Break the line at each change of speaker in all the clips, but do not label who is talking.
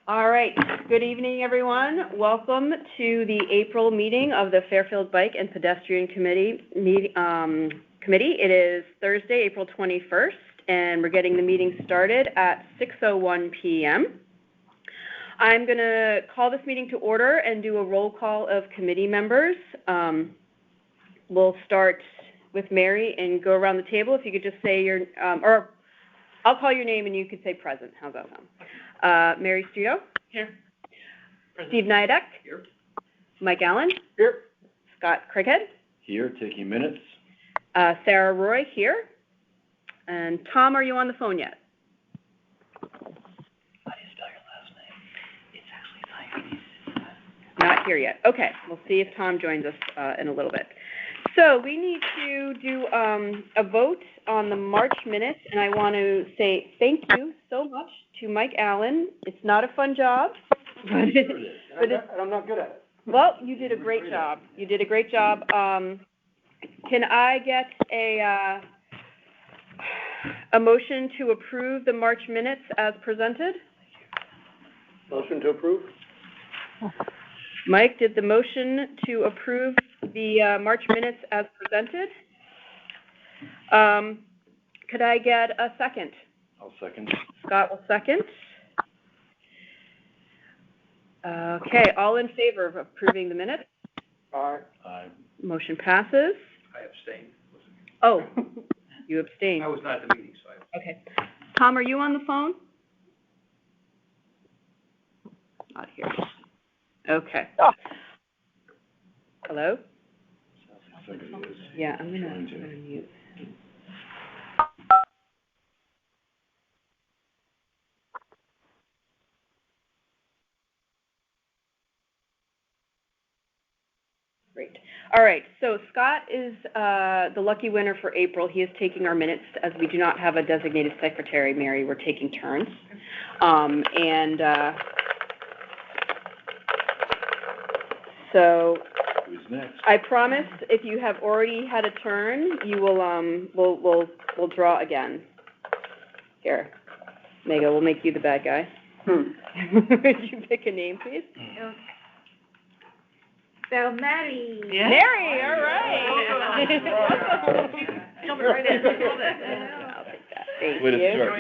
All right. Good evening, everyone. Welcome to the April meeting of the Fairfield Bike and Pedestrian Committee. It is Thursday, April 21st, and we're getting the meeting started at 6:01 p.m. I'm going to call this meeting to order and do a roll call of committee members. We'll start with Mary and go around the table. If you could just say your, or I'll call your name and you could say present. How's that sound? Mary Studio?
Here.
Present. Steve Nidek?
Here.
Mike Allen?
Here.
Scott Craighead?
Here, taking minutes.
Sarah Roy here. And Tom, are you on the phone yet?
How do you spell your last name? It's actually Taiwanese.
Not here yet. Okay, we'll see if Tom joins us in a little bit. So we need to do a vote on the March minutes, and I want to say thank you so much to Mike Allen. It's not a fun job, but
I'm not good at it.
Well, you did a great job. You did a great job. Can I get a motion to approve the March minutes as presented?
Motion to approve?
Mike did the motion to approve the March minutes as presented. Could I get a second?
I'll second.
Scott will second. Okay, all in favor of approving the minutes?
Aye.
Aye.
Motion passes.
I abstained.
Oh, you abstained.
I was not at the meeting, so I...
Okay. Tom, are you on the phone? Not here. Okay. Hello?
Somebody is.
Yeah, I'm gonna mute. Great. All right, so Scott is the lucky winner for April. He is taking our minutes as we do not have a designated secretary, Mary. We're taking turns. So
Who's next?
I promise if you have already had a turn, you will we'll draw again. Here, Mega, we'll make you the bad guy. Would you pick a name, please?
Okay. So Mary.
Yeah. Mary, all right.
Jumping right in.
I'll take that. Thank
Way to
you.
start.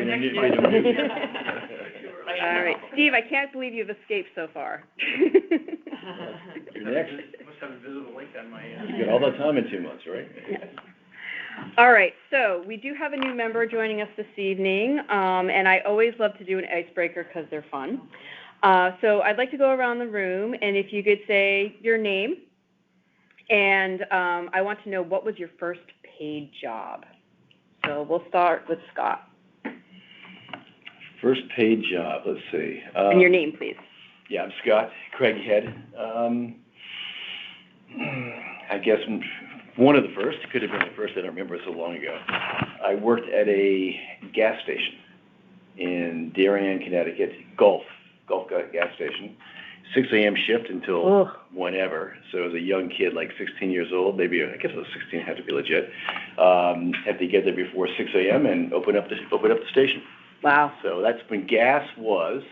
All right, Steve, I can't believe you've escaped so far.
You're next.
Must have a visible link on my end.
You got all that time in 2 months, right?
All right, so we do have a new member joining us this evening, and I always love to do an icebreaker because they're fun. So I'd like to go around the room, and if you could say your name, and I want to know what was your first paid job. So we'll start with Scott.
First paid job, let's see.
And your name, please.
Yeah, I'm Scott Craighead. I guess one of the first, it could have been the first, I don't remember, so long ago. I worked at a gas station in Darien, Connecticut, Gulf gas station. 6 a.m. shift until whenever. So as a young kid, like 16 years old, maybe, I guess I was 16, had to be legit. Had to get there before 6 a.m. and open up the station.
Wow.
So that's when gas was,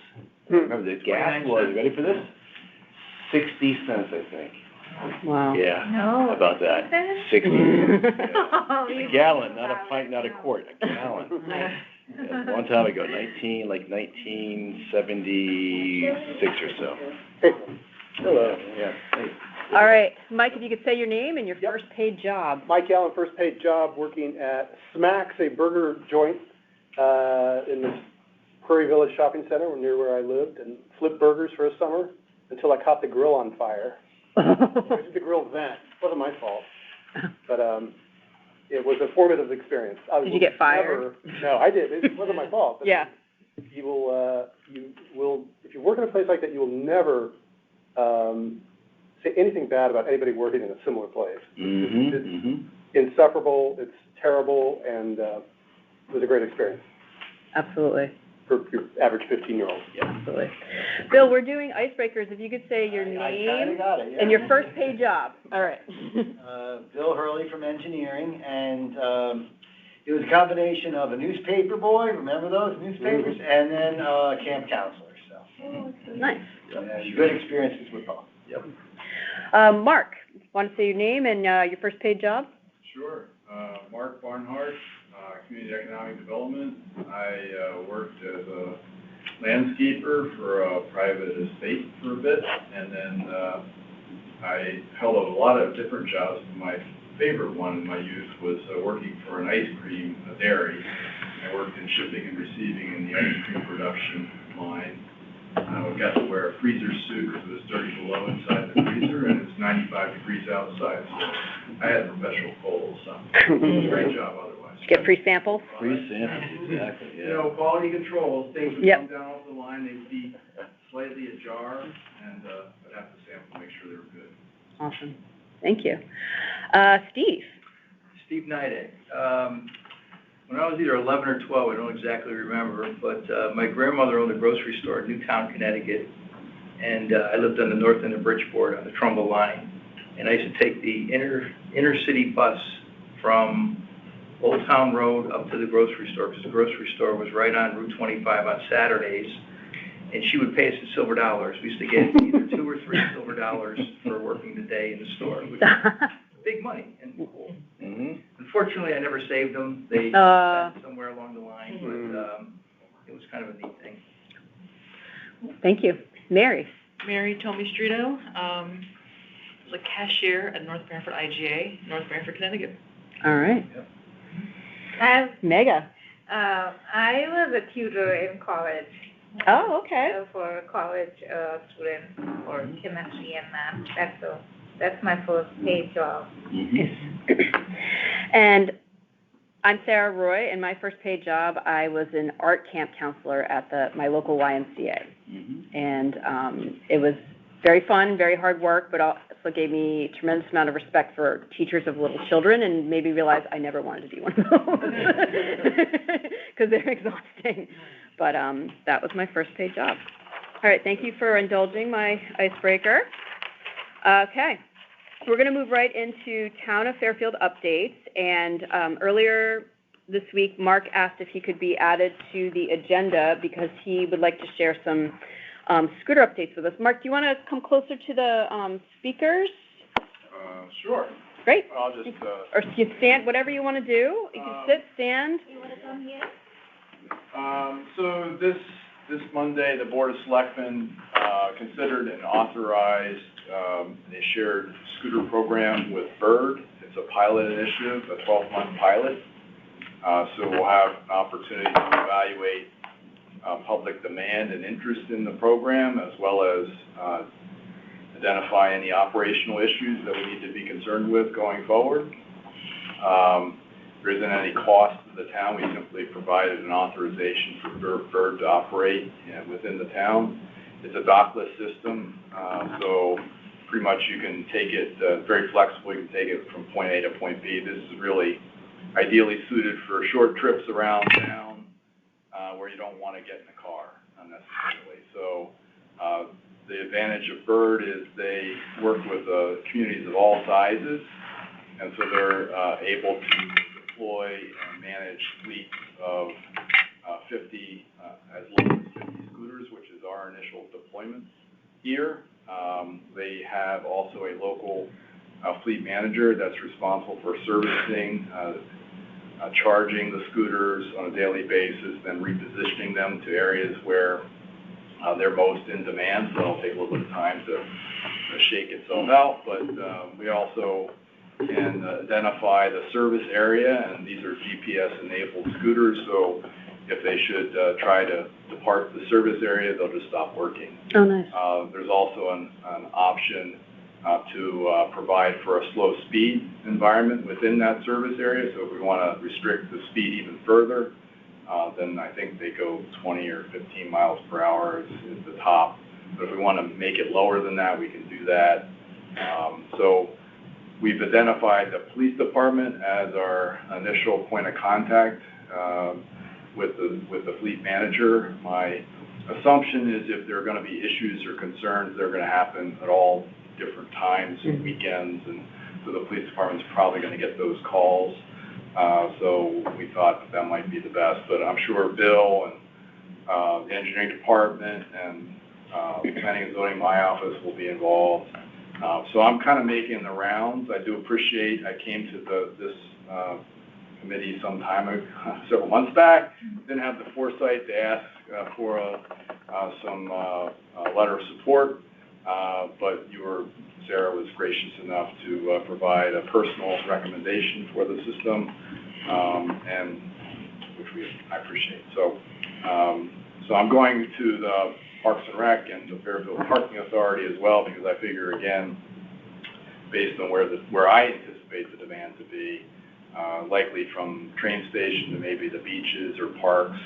remember the gas was, you ready for this? 60 cents, I think.
Wow.
Yeah.
No.
How about that? 60 cents. A gallon, not a pint, not a quart, a gallon.
Nice.
Yeah, a long time ago, 1976 or so.
Hey. Hello.
Yeah. Hey.
All right, Mike, if you could say your name and your first paid job.
Mike Allen, first paid job working at Smacks, a burger joint in the Prairie Village Shopping Center near where I lived, and flipped burgers for a summer until I caught the grill on fire. The grill vent. It wasn't my fault, but it was a formative experience.
Did you get fired?
No, I did. It wasn't my fault. But
Yeah.
You will, if you work in a place like that, you will never say anything bad about anybody working in a similar place. It's insufferable. It's terrible, and it was a great experience.
Absolutely.
For your average 15-year-old.
Yeah.
Absolutely. Bill, we're doing icebreakers. If you could say your name
I got it, yeah.
and your first paid job. All right.
Bill Hurley from engineering, and it was a combination of a newspaper boy, remember those newspapers, and then camp counselor. So
Nice.
And good experiences with Paul.
Yep.
Mark, want to say your name and your first paid job?
Sure. Mark Barnhart, Community Economic Development. I worked as a landscaper for a private estate for a bit, and then I held a lot of different jobs. My favorite one in my youth was working for an ice cream dairy. I worked in shipping and receiving in the ice cream production line. I got to wear a freezer suit because it was 30 below inside the freezer, and it's 95 degrees outside, so I had perpetual cold, so it was a great job otherwise.
Get free samples?
Free samples, exactly, yeah.
You know, quality controls, things would come down off the line, they'd be slightly ajar, and I'd have to sample to make sure they were good.
Awesome. Thank you. Steve?
Steve Nidek. When I was either 11 or 12, I don't exactly remember, but my grandmother owned a grocery store in Newtown, Connecticut, and I lived on the north end of Bridgeport on the Trumbull line, and I used to take the inner city bus from Old Town Road up to the grocery store, because the grocery store was right on Route 25 on Saturdays, and she would pay us in silver dollars. We used to get either 2 or 3 silver dollars for working the day in the store, which was big money and cool.
Mm-hmm.
Unfortunately, I never saved them. They spent somewhere along the line, but it was kind of a neat thing.
Thank you. Mary?
Mary Tomistrito, was a cashier at North Branford IGA, North Branford, Connecticut.
All right.
Yep.
Mega?
I was a tutor in college.
Oh, okay.
For college students for chemistry and math. That's my first paid job.
Mm-hmm.
And I'm Sarah Roy, and my first paid job, I was an art camp counselor at my local YMCA.
Mm-hmm.
And it was very fun, very hard work, but also gave me a tremendous amount of respect for teachers of little children and made me realize I never wanted to be one of those because they're exhausting. But that was my first paid job. All right, thank you for indulging my icebreaker. Okay, so we're going to move right into Town of Fairfield updates. And earlier this week, Mark asked if he could be added to the agenda because he would like to share some scooter updates with us. Mark, do you want to come closer to the speakers?
Sure.
Great.
I'll just,
or you stand, whatever you want to do. You can sit, stand.
You want to come here?
So this Monday, the Board of Selectmen considered and authorized a shared scooter program with Bird. It's a pilot initiative, a 12-month pilot. So we'll have an opportunity to evaluate public demand and interest in the program, as well as identify any operational issues that we need to be concerned with going forward. There isn't any cost to the town. We simply provided an authorization for Bird to operate within the town. It's a dockless system, so pretty much you can take it, very flexible. You can take it from point A to point B. This is really ideally suited for short trips around town where you don't want to get in the car unnecessarily. So the advantage of Bird is they work with communities of all sizes, and so they're able to deploy and manage fleets of 50, as low as 50 scooters, which is our initial deployment here. They have also a local fleet manager that's responsible for servicing, charging the scooters on a daily basis, then repositioning them to areas where they're most in demand, so it'll take a little bit of time to shake itself out. But we also can identify the service area, and these are GPS-enabled scooters, so if they should try to depart the service area, they'll just stop working.
Oh, nice.
There's also an option to provide for a slow speed environment within that service area, so if we want to restrict the speed even further, then I think they go 20 or 15 miles per hour is the top. But if we want to make it lower than that, we can do that. So we've identified the police department as our initial point of contact with the fleet manager. My assumption is if there are going to be issues or concerns, they're going to happen at all different times and weekends, and so the police department's probably going to get those calls. So we thought that might be the best, but I'm sure Bill and the engineering department and Planning and zoning, my office will be involved. So I'm kind of making the rounds. I do appreciate, I came to this committee several months back, didn't have the foresight to ask for some letter of support, but Sarah was gracious enough to provide a personal recommendation for the system, and which I appreciate. So I'm going to the Parks and Rec and the Fairfield Parking Authority as well, because I figure, again, based on where I anticipate the demand to be, likely from train station to maybe the beaches or parks,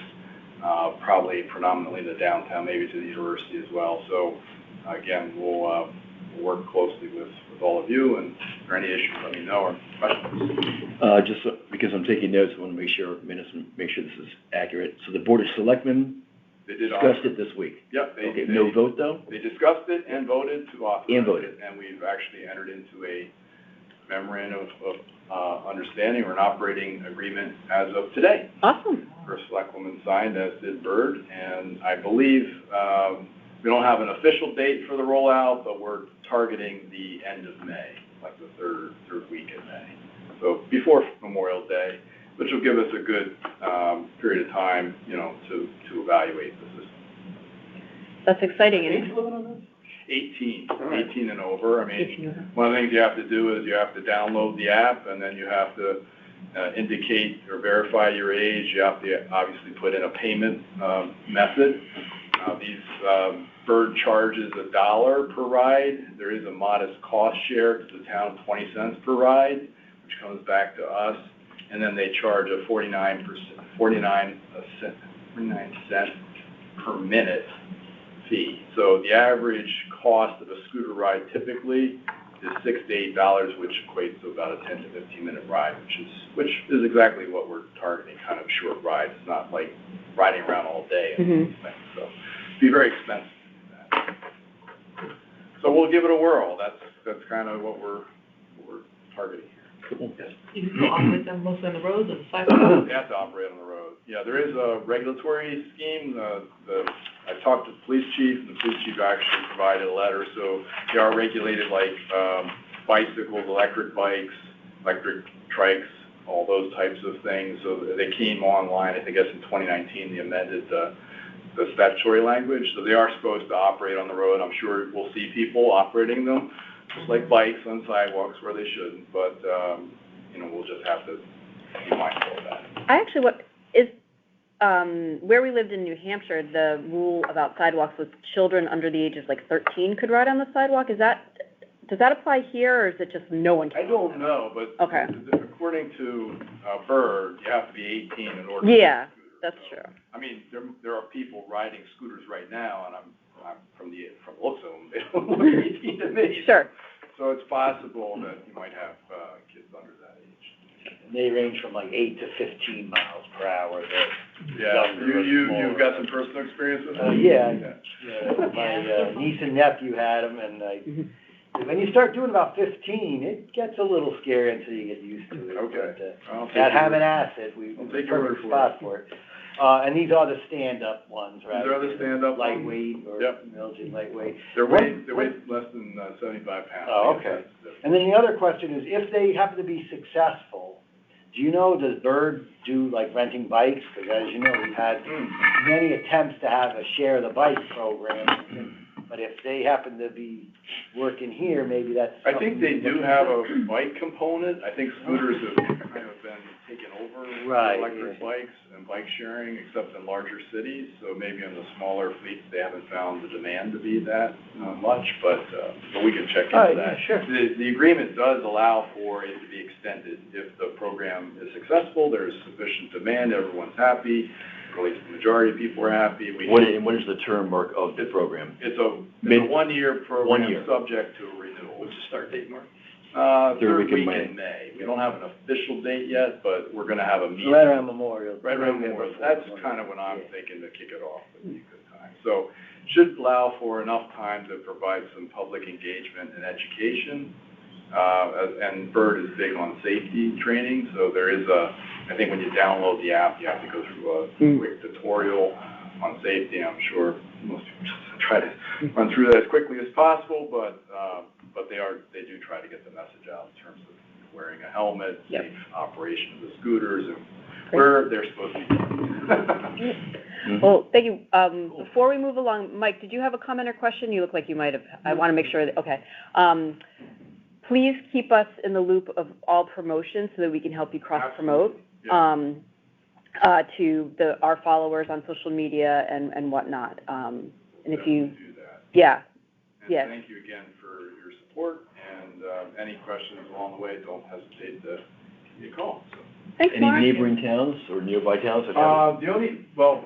probably predominantly the downtown, maybe to the university as well. So again, we'll work closely with all of you, and if there are any issues, let me know, or questions.
Just because I'm taking notes, I want to make sure this is accurate. So the Board of Selectmen discussed it this week?
Yep.
Okay, no vote though?
They discussed it and voted to authorize
And voted.
it, and we've actually entered into a memorandum of understanding or an operating agreement as of today.
Awesome.
First Selectwoman signed, as did Bird, and I believe we don't have an official date for the rollout, but we're targeting the end of May, like the third week in May. So before Memorial Day, which will give us a good period of time, to evaluate the system.
That's exciting.
Age limit on this?
18,
right.
18 and over. I mean,
18 and over.
one of the things you have to do is you have to download the app, and then you have to indicate or verify your age. You have to obviously put in a payment method. These Bird charges $1 per ride. There is a modest cost share to the town, 20 cents per ride, which comes back to us. And then they charge a 49 cent per minute fee. So the average cost of a scooter ride typically is $6 to $8, which equates to about a 10 to 15 minute ride, which is exactly what we're targeting, kind of short rides. It's not like riding around all day and things. So it'd be very expensive to do that. So we'll give it a whirl. That's kind of what we're targeting here.
Cool.
Yes.
You can operate them mostly on the roads and sidewalks?
They have to operate on the road. Yeah, there is a regulatory scheme. I talked to the police chief, and the police chief actually provided a letter. So they are regulated like bicycles, electric bikes, electric trikes, all those types of things. So they came online, I guess in 2019, they amended the statutory language. So they are supposed to operate on the road. I'm sure we'll see people operating them, just like bikes on sidewalks where they shouldn't. But, we'll just have to be mindful of that.
Where we lived in New Hampshire, the rule about sidewalks was children under the age of 13 could ride on the sidewalk. Does that apply here, or is it just no one can?
I don't know, but
Okay.
According to Bird, you have to be 18 in order to
Yeah,
ride a scooter.
that's
So,
true.
I mean, there are people riding scooters right now, and I'm from the looks of them, they don't look 18 to me.
Sure.
So it's possible that you might have kids under that age.
They range from 8 to 15 miles per hour.
Yeah, you've got some personal experience with that?
My niece and nephew had them, and when you start doing about 15, it gets a little scary until you get used to it.
Okay.
But, that having asset,
I'll take your word
perfect
for
spot for it. And these are the stand-up ones, right?
These are the stand-up ones.
Lightweight or
Yep.
Belgian lightweight.
They weigh less than 75 pounds.
Oh, okay. And then the other question is, if they happen to be successful, do you know, does Bird do renting bikes? Because as you know, we've had many attempts to have a share the bike program. But if they happen to be working here, maybe that's
I think they do have a
something.
bike component. I think scooters have kind of been taken over
Right,
electric bikes and bike sharing, except in larger cities. So maybe on the smaller fleets, they haven't found the demand to be that much, but we can check into that.
Yeah, sure.
The agreement does allow for it to be extended. If the program is successful, there's sufficient demand, everyone's happy, at least the majority of people are happy.
What is the term, Mark, of the program?
It's a 1-year program.
1 year.
Subject to a renewal.
What's the start date, Mark?
Third week in May. We don't have an official date yet, but we're gonna have a meeting.
Right around Memorial.
Right around Memorial. That's kind of when I'm thinking to kick it off, would be a good time. So, should allow for enough time to provide some public engagement and education. And Bird is big on safety training, so there is I think when you download the app, you have to go through a quick tutorial on safety. I'm sure most people just try to run through that as quickly as possible, but they do try to get the message out in terms of wearing a helmet,
Yep.
safe operation of the scooters, and where they're supposed to be.
Well, thank you. Before we move along, Mike, did you have a comment or question? You look like you might have. I want to make sure that, okay. Please keep us in the loop of all promotions so that we can help you cross-promote to our followers on social media and whatnot. And if you,
do that.
yeah,
And
yes.
thank you again for your support, and any questions along the way, don't hesitate to give me a call. So.
Thanks,
Any
Mark.
neighboring towns or nearby towns that have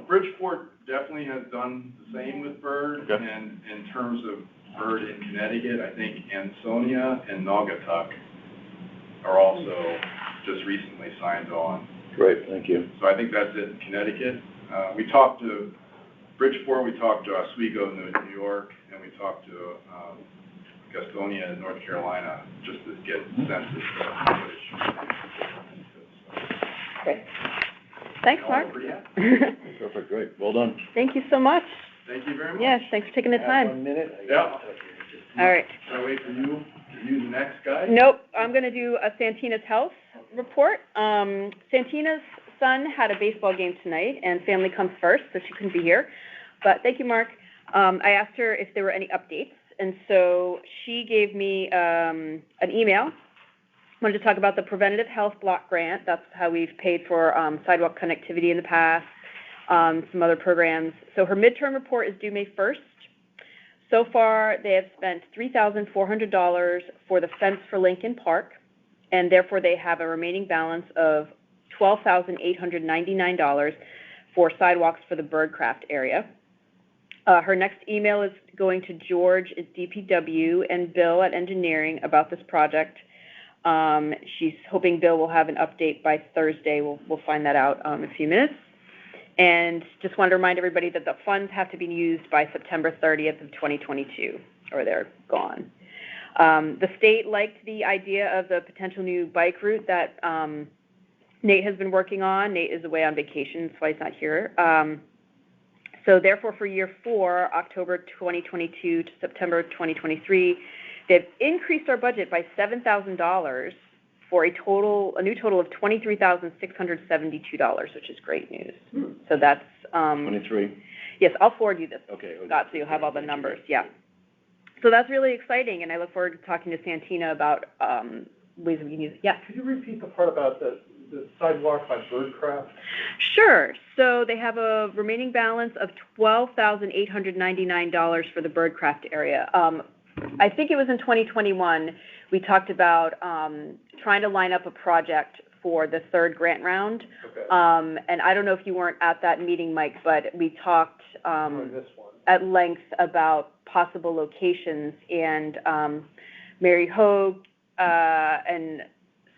Bridgeport definitely has done the same with Bird,
Okay.
and in terms of Bird in Connecticut, I think Ansonia and Naugatuck are also just recently signed on.
Great, thank you.
So I think that's it in Connecticut. We talked to Bridgeport, we talked to Oswego, New York, and we talked to Gastonia in North Carolina, just to get census footage.
Great. Thanks, Mark.
Perfect, great, well done.
Thank you so much.
Thank you very much.
Yes, thanks for taking the time.
1 minute?
Yeah.
All right.
Shall I wait for you to do the next guy?
Nope, I'm going to do a Santina's health report. Santina's son had a baseball game tonight, and family comes first, so she couldn't be here. But thank you, Mark. I asked her if there were any updates, and so she gave me an email. I wanted to talk about the Preventative Health Block Grant. That's how we've paid for sidewalk connectivity in the past, some other programs. So her midterm report is due May 1st. So far, they have spent $3,400 for the fence for Lincoln Park, and therefore they have a remaining balance of $12,899 for sidewalks for the Birdcraft area. Her next email is going to George at DPW and Bill at Engineering about this project. She's hoping Bill will have an update by Thursday. We'll find that out in a few minutes. And just wanted to remind everybody that the funds have to be used by September 30th of 2022, or they're gone. The state liked the idea of the potential new bike route that Nate has been working on. Nate is away on vacation, that's why he's not here. So therefore, for year 4, October 2022 to September 2023, they've increased our budget by $7,000 for a new total of $23,672, which is great news. So that's
23?
Yes, I'll forward you this,
Okay.
Scott, so you'll have all the numbers. Yeah. So that's really exciting, and I look forward to talking to Santina about ways we can use it. Yeah.
Could you repeat the part about the sidewalk by Birdcraft?
Sure. So they have a remaining balance of $12,899 for the Birdcraft area. I think it was in 2021, we talked about trying to line up a project for the third grant round.
Okay.
And I don't know if you weren't at that meeting, Mike, but we talked
This one.
at length about possible locations, and Mary Hogue and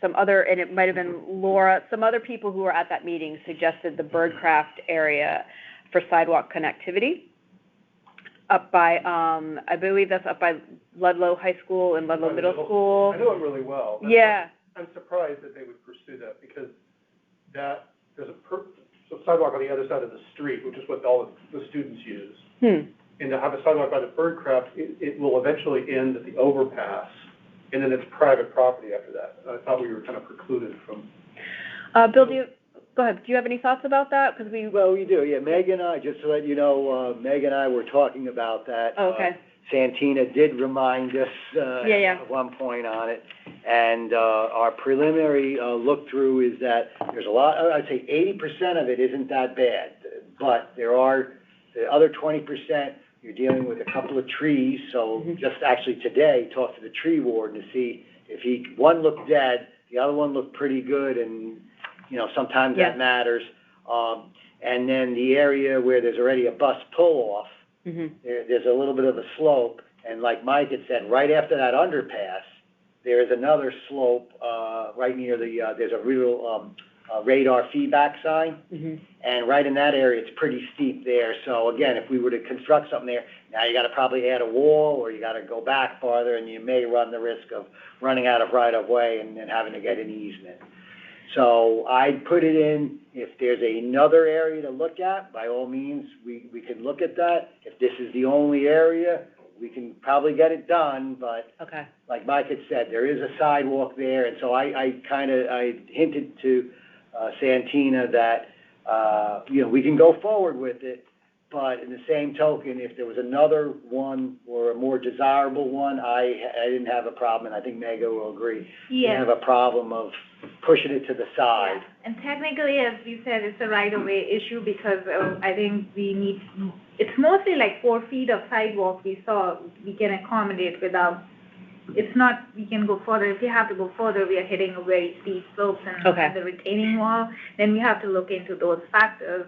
some other, and it might have been Laura, some other people who were at that meeting suggested the Birdcraft area for sidewalk connectivity up by, I believe that's up by Ludlow High School and Ludlow Middle School.
I know it really well. That's
Yeah.
why I'm surprised that they would pursue that, because there's a sidewalk on the other side of the street, which is what all the students use. And to have a sidewalk by the Birdcraft, it will eventually end at the overpass, and then it's private property after that. I thought we were kind of precluded from.
Bill, go ahead. Do you have any thoughts about that?
Well, we do, yeah. Meg and I, just to let you know, Meg and I were talking about that.
Oh, okay.
Santina did remind us at one point on it. And our preliminary look-through is that there's a lot, I'd say 80% of it isn't that bad. But there are the other 20%, you're dealing with a couple of trees. So just actually today, talked to the tree warden to see if one looked dead, the other one looked pretty good, and sometimes that matters. And then the area where there's already a bus pull-off, there's a little bit of a slope. And like Mike had said, right after that underpass, there is another slope right near there's a real radar feedback sign. And right in that area, it's pretty steep there. So again, if we were to construct something there, now you got to probably add a wall, or you got to go back farther, and you may run the risk of running out of right-of-way and having to get an easement. So I'd put it in, if there's another area to look at, by all means, we can look at that. If this is the only area, we can probably get it done, but
Okay.
like Mike had said, there is a sidewalk there, and so I hinted to Santina that, we can go forward with it, but in the same token, if there was another one or a more desirable one, I didn't have a problem, and I think Mega will agree.
Yes.
Didn't have a problem of pushing it to the side.
Yeah. And technically, as we said, it's a right-of-way issue because I think it's mostly like 4 feet of sidewalk we can accommodate without, it's not, we can go further. If we have to go further, we are hitting a very steep slope and the retaining wall, then we have to look into those factors.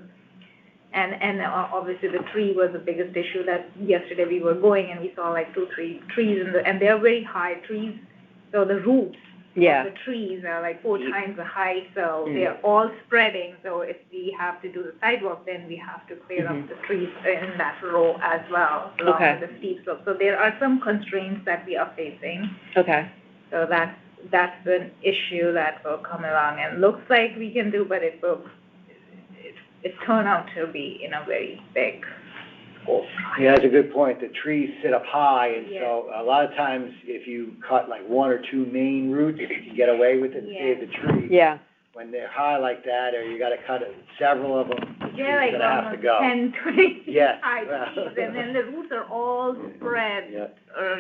And obviously the tree was the biggest issue that yesterday we were going and we saw like 2-3 trees and they're very high trees, so the roots of the trees are like 4 times the height, so they're all spreading. So if we have to do the sidewalk, then we have to clear up the trees in that row as well, along with the steep slope. So there are some constraints that we are facing.
Okay.
So that's an issue that will come along and looks like we can do, but it turned out to be in a very big scope.
Yeah, that's a good point. The trees sit up high, and so a lot of times if you cut like 1 or 2 main roots, you can get away with it and save the tree.
Yeah.
When they're high like that, or you gotta cut several of them, the tree's
Like
gonna have to go.
10, 20
Yes.
high trees, and then the roots are all spread, or,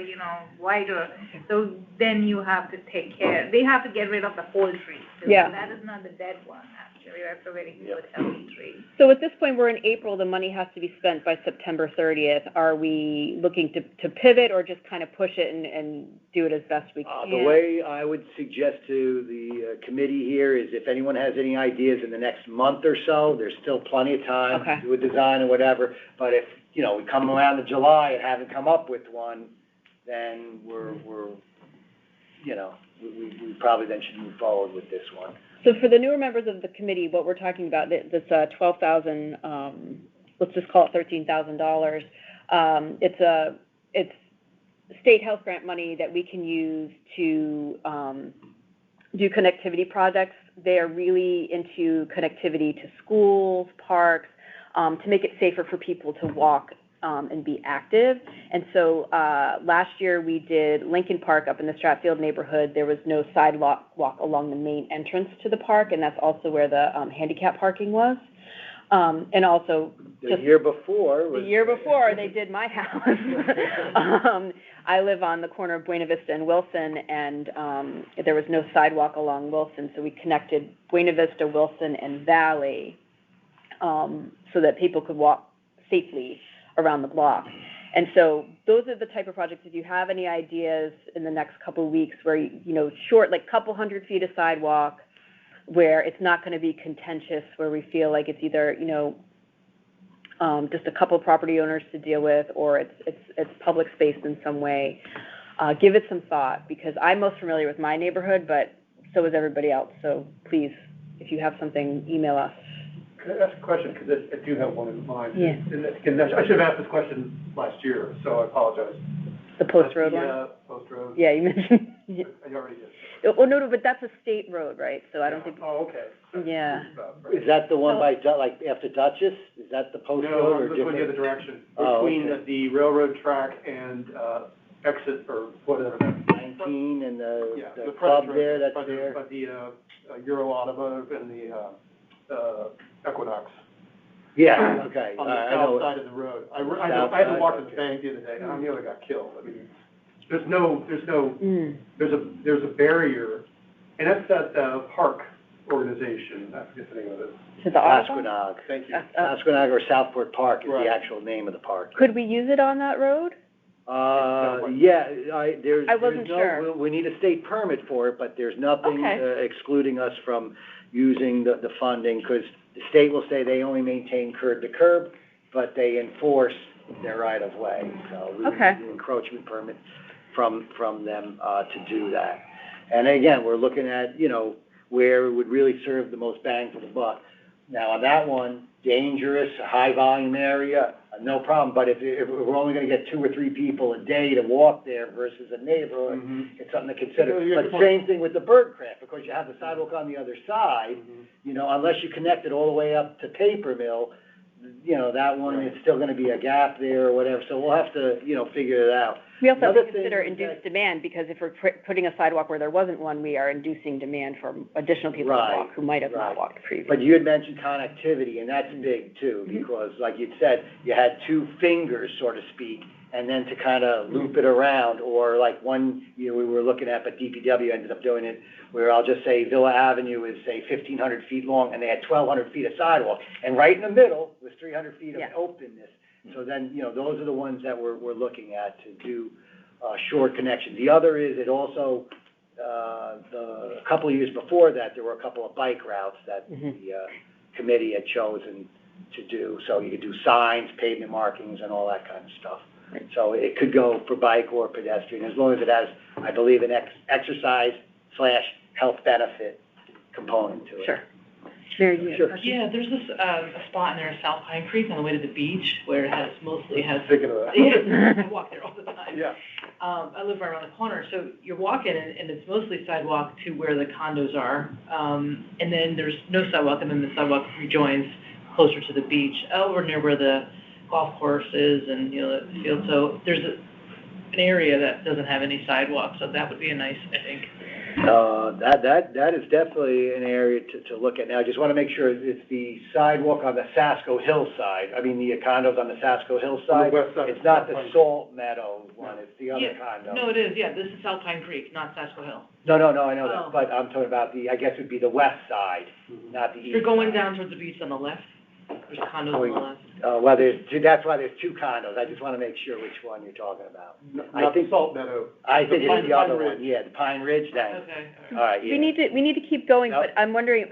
wider. So then you have to take care, they have to get rid of the whole tree. So that is not the dead one, actually, that's a very good healthy tree.
So at this point, we're in April, the money has to be spent by September 30th. Are we looking to pivot or just kind of push it and do it as best we can?
The way I would suggest to the committee here is if anyone has any ideas in the next month or so, there's still plenty of time to do a design or whatever. But if, we come around to July and haven't come up with one, then we probably then should move forward with this one.
So for the newer members of the committee, what we're talking about, this $12,000, let's just call it $13,000. It's state health grant money that we can use to do connectivity projects. They are really into connectivity to schools, parks, to make it safer for people to walk and be active. And so last year we did Lincoln Park up in the Stratfield neighborhood. There was no sidewalk along the main entrance to the park, and that's also where the handicap parking was. And also
the year before
they did my house. I live on the corner of Buena Vista and Wilson, and there was no sidewalk along Wilson, so we connected Buena Vista, Wilson, and Valley so that people could walk safely around the block. And so those are the type of projects, if you have any ideas in the next couple of weeks where, short, like couple hundred feet of sidewalk, where it's not going to be contentious, where we feel like it's either, just a couple of property owners to deal with, or it's public space in some way, give it some thought, because I'm most familiar with my neighborhood, but so is everybody else. So please, if you have something, email us.
Can I ask a question, because I do have one in mind?
Yeah.
I should have asked this question last year, so I apologize.
The Post Road one?
Post Road.
Yeah, you mentioned.
You already did.
Oh, no, but that's a state road, right? So I don't think.
Oh, okay.
Yeah.
Is that the one by, like, after Dutchess? Is that the Post Road or
No, this one the
different?
other direction,
Oh,
between
okay.
the railroad track and exit, or whatever.
19 and the
the
club
front
there, that's
by
there?
By the Euro Automotive and the Equinox.
Yeah, okay.
On
I
the
know.
south side of the road. I
South
had to
side,
walk to the
okay.
bank the other day, and I nearly got killed. I mean, there's a barrier, and that's that park organization, I forget the name of it.
To the Audubon?
Pasquinag.
Thank you.
Pasquinag or Southport Park is
Right.
the actual name of the park.
Could we use it on that road?
There's
wasn't
no,
sure.
we need a state permit for it, but there's nothing
Okay.
excluding us from using the funding, because the state will say they only maintain curb to curb, but they enforce their right of way. So we need an encroachment permit from them to do that. And again, we're looking at, where it would really serve the most bang for the buck. Now, on that one, dangerous, high volume area, no problem, but if we're only gonna get 2 or 3 people a day to walk there versus a neighborhood, it's something to consider. But same thing with the Birdcraft, because you have the sidewalk on the other side, you know, unless you connect it all the way up to Paper Mill, you know, that one, it's still gonna be a gap there or whatever, so we'll have to, you know, figure it out.
We also have
Another
to consider
thing is
induced demand, because if we're putting a sidewalk where there wasn't one, we are inducing demand for additional people to
Right,
walk who might have not
right.
walked previously.
But you had mentioned connectivity, and that's big too, because like you said, you had 2 fingers, so to speak, and then to kind of loop it around, or like one, you know, we were looking at, but DPW ended up doing it, where I'll just say Villa Avenue is, say, 1,500 feet long, and they had 1,200 feet of sidewalk, and right in the middle was 300 feet of openness. So then, you know, those are the ones that we're looking at to do short connections. The other is, it also, a couple of years before that, there were a couple of bike routes that the committee had chosen to do. So you could do signs, pavement markings, and all that kind of stuff. So it could go for bike or pedestrian, as long as it has, I believe, an exercise/health benefit component to it.
Sure. Very good.
Sure.
Yeah, there's this, a spot in there in South Pine Creek on the way to the beach where it mostly has.
Thinking of that.
Yeah, I walk there all the time.
Yeah.
I live right around the corner, so you're walking and it's mostly sidewalk to where the condos are. And then there's no sidewalk, and then the sidewalk rejoins closer to the beach, over near where the golf course is and, you know, the field. So there's an area that doesn't have any sidewalk, so that would be a nice, I think.
That is definitely an area to look at. Now, I just want to make sure it's the sidewalk on the Sasko Hill side. I mean, the condos on the Sasko Hill side.
the west side.
It's not the Salt Meadow one, it's the other
Yeah,
condo.
no, it is, yeah, this is South Pine Creek, not Sasko Hill.
No, I know
Oh.
that, but I'm talking about I guess it'd be the west side, not the east.
You're going
side.
down towards the beach on the left, there's condos on the left.
Well, that's why there's 2 condos. I just want to make sure which one you're talking about.
Not the Salt Meadow.
I think it's the other
Pine
one, yeah, the Pine Ridge, thanks.
Okay,
All right, yeah.
We need to keep going,
Yep.
but I'm wondering,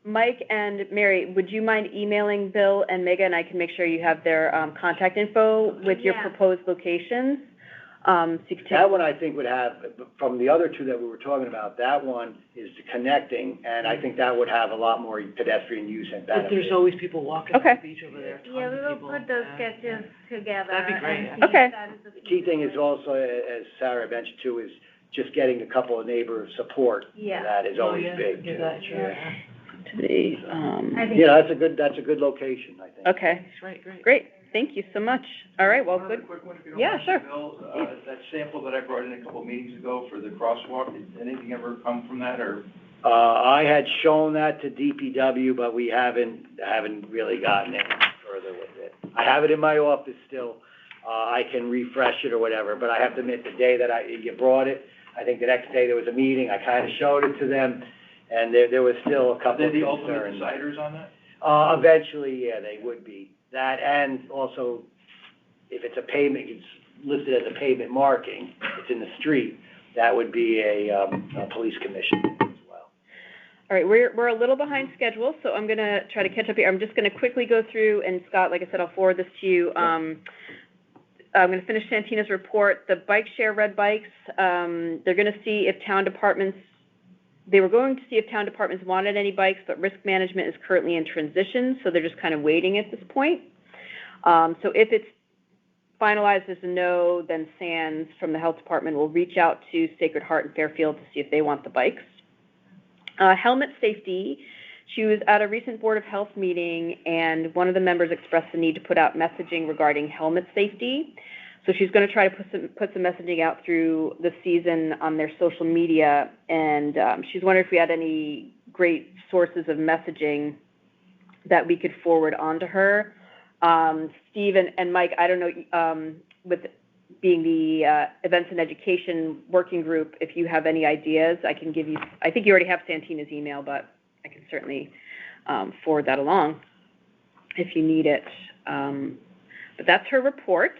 Mike and Mary, would you mind emailing Bill and Megan, and I can make sure you have their contact info with your
Yeah.
proposed locations? So you can
That one I think would have, from the other 2 that we were talking about, that one is the connecting, and I think that would have a lot more pedestrian use and benefit.
there's always people walking on
Okay.
the beach over there,
Yeah,
tons
we
of
will
people.
put those
Yeah.
sketches together.
That'd be great.
and see if
Okay.
that is
The key thing is also, as Sarah mentioned too, is just getting a couple of neighbor support.
Yeah.
That is always big
Yeah,
too.
that's true.
Yeah.
Activities,
I think.
You know, that's a good location, I think.
okay,
Right, great.
great, thank you so much. All right, well,
One other
good.
quick one, if you don't
Yeah,
mind,
sure.
Bill. That sample that I brought in a couple meetings ago for the crosswalk, did anything ever come from that, or?
I had shown that to DPW, but we haven't really gotten any further with it. I have it in my office still. I can refresh it or whatever, but I have to admit, the day that you brought it, I think the next day there was a meeting, I kind of showed it to them, and there was still a
Are
couple
they
of
the ultimate
concerns.
deciders on that?
Eventually, yeah, they would be. That, and also, if it's a pavement, it's listed as a pavement marking, it's in the street, that would be a police commission as well.
All right, we're a little behind schedule, so I'm gonna try to catch up here. I'm just gonna quickly go through, and Scott, like I said, I'll forward this to you. I'm gonna finish Santina's report. The bike share red bikes, they're gonna see if town departments, they were going to see if town departments wanted any bikes, but risk management is currently in transition, so they're just kind of waiting at this point. So if it's finalized as a no, then Sands from the health department will reach out to Sacred Heart and Fairfield to see if they want the bikes. Helmet safety, she was at a recent Board of Health meeting, and one of the members expressed the need to put out messaging regarding helmet safety. So she's going to try to put some messaging out through the season on their social media, and she's wondering if we had any great sources of messaging that we could forward on to her. Steve and Mike, I don't know, with being the Events and Education Working Group, if you have any ideas, I can give you, I think you already have Santina's email, but I can certainly forward that along if you need it. But that's her report.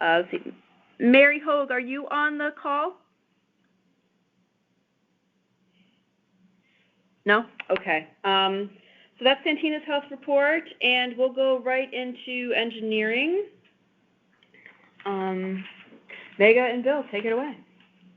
Let's see. Mary Hogue, are you on the call? No? Okay. So that's Santina's health report, and we'll go right into engineering. Mega and Bill, take it away.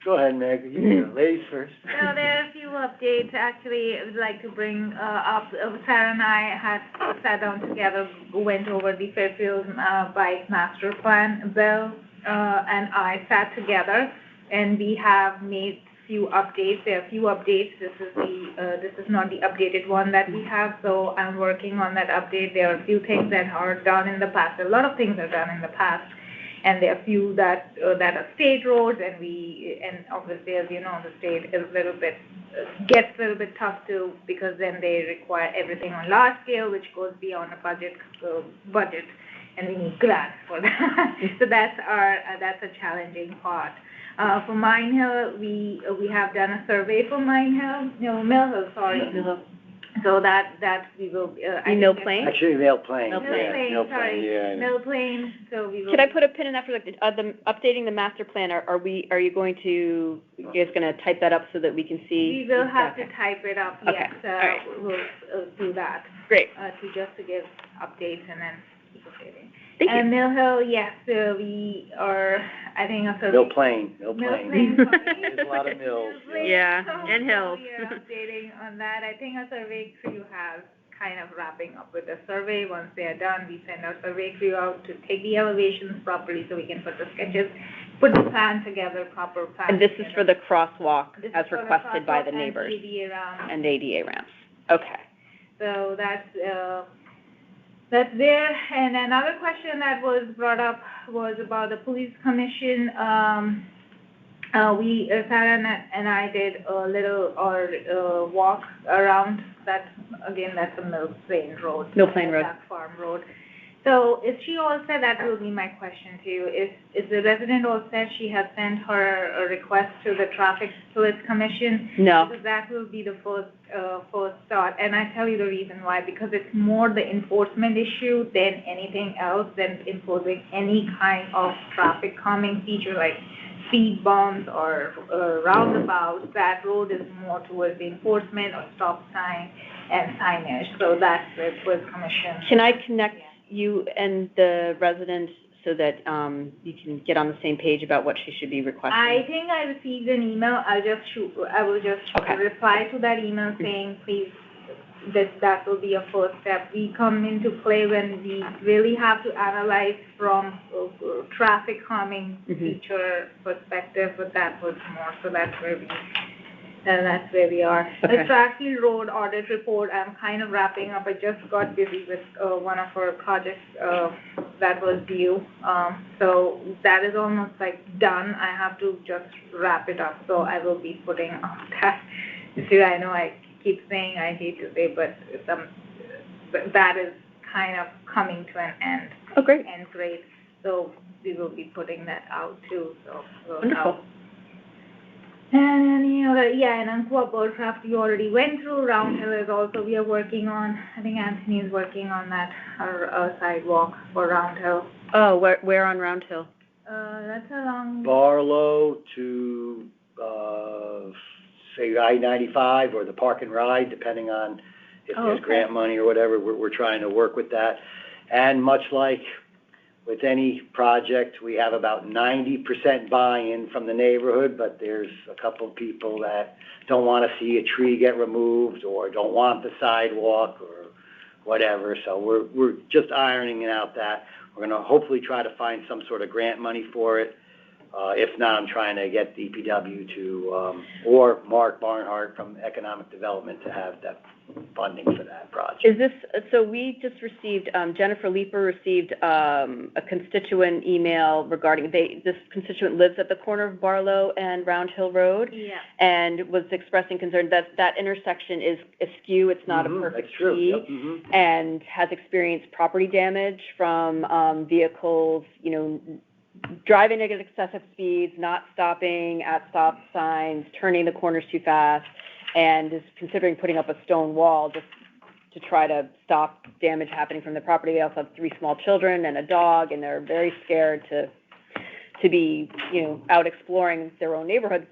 Go ahead, Meg, you go, ladies first.
So there are a few updates, actually, I would like to bring up, Sarah and I had sat down together, went over the Fairfield Bike Master Plan. Bill and I sat together, and we have made few updates. There are a few updates. This is not the updated one that we have, so I'm working on that update. There are a few things that are done in the past. A lot of things are done in the past, and there are a few that are state roads, and obviously, as you know, the state is a little bit gets a little bit tough too, because then they require everything on large scale, which goes beyond a budget, and we need grants for that. So that's a challenging part. For Mine Hill, we have done a survey for Mine Hill, Mill Hill, sorry.
Mill Hill.
So that we will.
Mill Plain?
Actually, Mill Plain.
Mill Plain.
Mill Plain, sorry. Mill Plain, so we will.
Should I put a pin in that for like updating the master plan? Are you going to, you guys gonna type that up so that we can see?
We will have to type it up, yes.
Okay. All right.
We'll do that.
Great.
To give updates and then keep updating.
Thank you.
And Mill Hill, yes, we are, I think, a survey.
Mill Plain.
There's
a lot of mills.
Yeah, and hills.
We are updating on that. I think our survey crew has kind of wrapping up with the survey. Once they are done, we send our survey crew out to take the elevations properly so we can put the sketches, put the plan together, proper plan.
And this is for the crosswalk
This is
as
for the
requested by the
crosswalk
neighbors
and
and ADA
ADA ramps.
ramps. Okay.
So that's there. And another question that was brought up was about the police commission. Sarah and I did a little walk around that. Again, that's a Mill Plain Road.
Mill Plain Road.
That farm road. So is she all set? That will be my question to you. Is the resident all set? She has sent her a request to the Traffic Police Commission?
No.
Because that will be the first start. And I tell you the reason why, because it's more the enforcement issue than anything else, than imposing any kind of traffic calming feature like speed bumps or roundabouts. That road is more towards the enforcement or stop sign and signage. So that's the Police Commission.
Can I connect you and the resident so that you can get on the same page about what she should be requesting?
I think I received an email. I will just
Okay.
reply to that email saying, please, that will be a first step. We come into play when we really have to analyze from traffic calming feature perspective, but that was more. So that's where we are.
Okay.
The Trackfield Road audit report, I'm kind of wrapping up. I just got busy with one of our projects that was due. So that is almost like done. I have to just wrap it up. So I will be putting that. See, I know I keep saying, I hate to say, but that is kind of coming to an end.
Oh, great.
And great. So we will be putting that out too. So
Wonderful.
And any other, and Umpqua Birdcraft we already went through. Round Hill is also, we are working on, I think Anthony is working on that, our sidewalk for Round Hill.
Oh, where on Round Hill?
That's along.
Barlow to, say I-95 or the Park and Ride, depending on if there's grant money or whatever. We're trying to work with that. And much like with any project, we have about 90% buy-in from the neighborhood, but there's a couple of people that don't want to see a tree get removed or don't want the sidewalk or whatever. So we're just ironing out that. We're going to hopefully try to find some sort of grant money for it. If not, I'm trying to get DPW to, or Mark Barnhart from Economic Development to have that funding for that project.
Is this, so we just received, Jennifer Leeper received a constituent email regarding, this constituent lives at the corner of Barlow and Round Hill Road.
Yeah.
And was expressing concern that intersection is askew, it's not a perfect
That's true.
T,
Yep.
and has experienced property damage from vehicles, driving at excessive speeds, not stopping at stop signs, turning the corners too fast, and is considering putting up a stone wall just to try to stop damage happening from the property. They also have 3 small children and a dog, and they're very scared to be, out exploring their own neighborhood.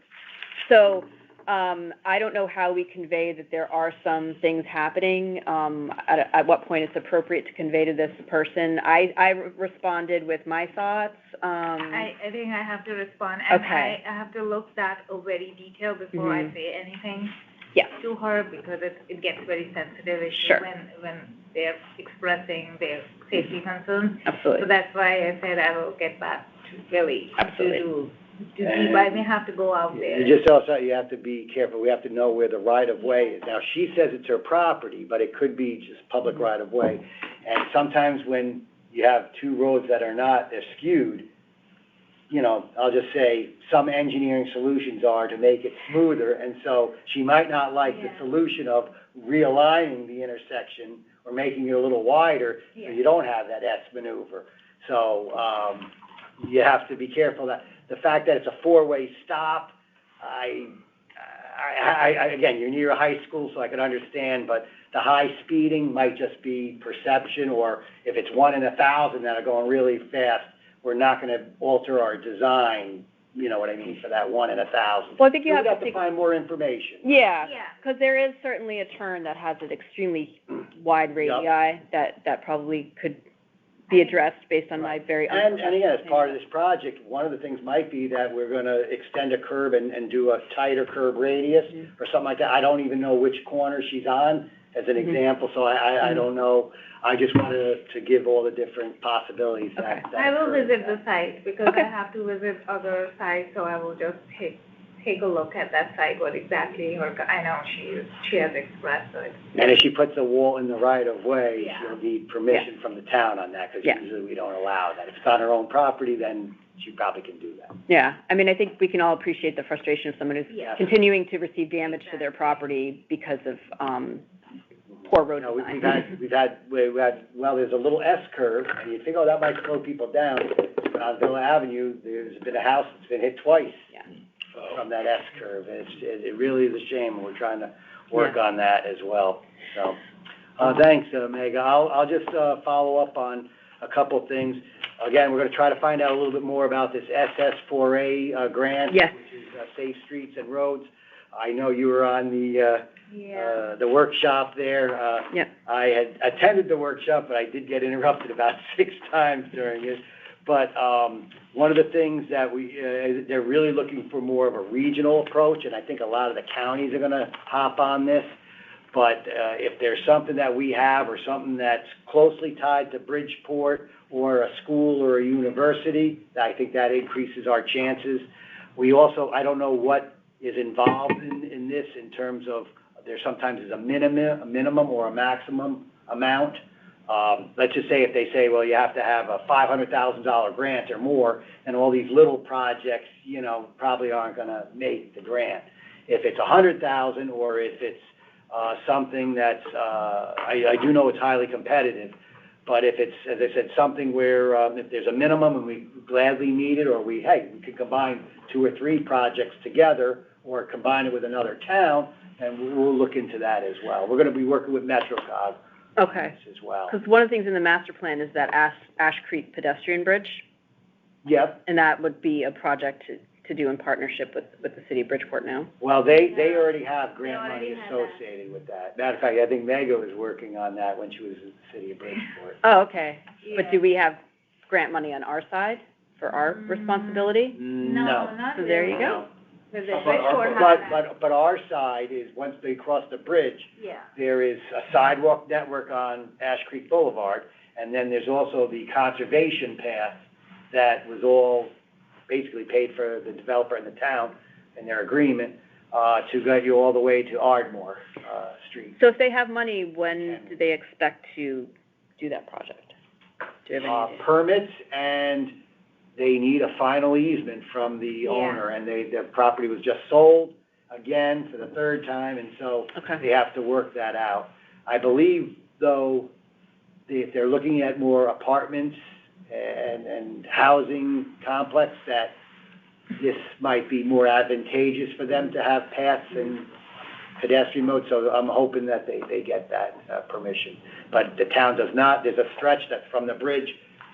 So I don't know how we convey that there are some things happening, at what point it's appropriate to convey to this person. I responded with my thoughts.
I think I have to respond, and
Okay.
I have to look that very detailed before I say anything
Yeah.
to her, because it gets very sensitive issue
Sure.
when they're expressing their safety concerns.
Absolutely.
So that's why I said I will get back to Billy.
Absolutely.
To deep, I may have to go out there.
You just also, you have to be careful, we have to know where the right-of-way is. Now, she says it's her property, but it could be just public right-of-way. And sometimes when you have two roads that are not, they're skewed, you know, I'll just say, some engineering solutions are to make it smoother, and so she might not like the solution of realigning the intersection or making it a little wider, so you don't have that S maneuver. So, you have to be careful that, the fact that it's a four-way stop, again, you're near a high school, so I can understand, but the high speeding might just be perception, or if it's 1 in 1,000 that are going really fast, we're not gonna alter our design, you know what I mean, for that 1 in 1,000.
Well, I think you
We'd
have to
find more information.
Yeah,
Yeah.
because there is certainly a turn that has an extremely wide radii that probably could be addressed based on my very.
And again, as part of this project, one of the things might be that we're gonna extend a curb and do a tighter curb radius or something like that. I don't even know which corner she's on, as an example, so I don't know. I just wanted to give all the different possibilities that
I will
occur.
visit the site, because I have to visit other sites, so I will just take a look at that site, what exactly I know she has expressed, so it's.
And if she puts a wall in the right-of-way,
Yeah.
she'll need permission from the town on that, because
Yeah.
usually we don't allow that. If it's on her own property, then she probably can do that.
Yeah, I mean, I think we can all appreciate the frustration of someone who's
Yeah.
continuing to receive damage to their property because of, poor road
You know,
design.
we've had, well, there's a little S curve, and you think, oh, that might slow people down. But on Villa Avenue, there's been a house that's been hit twice from that S curve. It really is a shame, and we're trying to work on that as well. So, thanks, Mega. I'll just, follow up on a couple of things. Again, we're gonna try to find out a little bit more about this SS4A, grant.
Yes.
Which is, Safe Streets and Roads. I know you were on the workshop there. I had attended the workshop, but I did get interrupted about 6 times during it. But one of the things that they're really looking for more of a regional approach, and I think a lot of the counties are gonna hop on this. But if there's something that we have or something that's closely tied to Bridgeport or a school or a university, I think that increases our chances. We also, I don't know what is involved in this in terms of, there sometimes is a minimum or a maximum amount. Let's just say if they say, well, you have to have a $500,000 grant or more, and all these little projects, you know, probably aren't gonna make the grant. If it's 100,000 or if it's something that's, I do know it's highly competitive, but if it's, as I said, something where if there's a minimum and we gladly meet it, or we could combine 2 or 3 projects together, or combine it with another town, and we'll look into that as well. We're gonna be working with MetroCog on this as well.
Because one of the things in the master plan is that Ash Creek Pedestrian Bridge,
Yep.
and that would be a project to do in partnership with the city of Bridgeport now.
Well, they already have grant
They already
money
have
associated with that. Matter of fact, I think Mega was working on that when she was in the city of Bridgeport.
Oh, okay.
Yeah.
But do we have grant money on our side for our responsibility?
No, not
So there you
really.
go.
But the Bridgeport has that.
But our side is, once they cross the bridge,
Yeah.
there is a sidewalk network on Ash Creek Boulevard, and then there's also the conservation path that was all basically paid for the developer and the town in their agreement, to get you all the way to Ardmore, Street.
So if they have money, when do they expect to do that project? Do you have any idea?
Permits, and they need a final easement from the owner, and their property was just sold again for the 3rd time, and so they have to work that out. I believe, though, if they're looking at more apartments and housing complex, that this might be more advantageous for them to have paths and pedestrian modes, so I'm hoping that they get that permission. But the town does not. There's a stretch that's from the bridge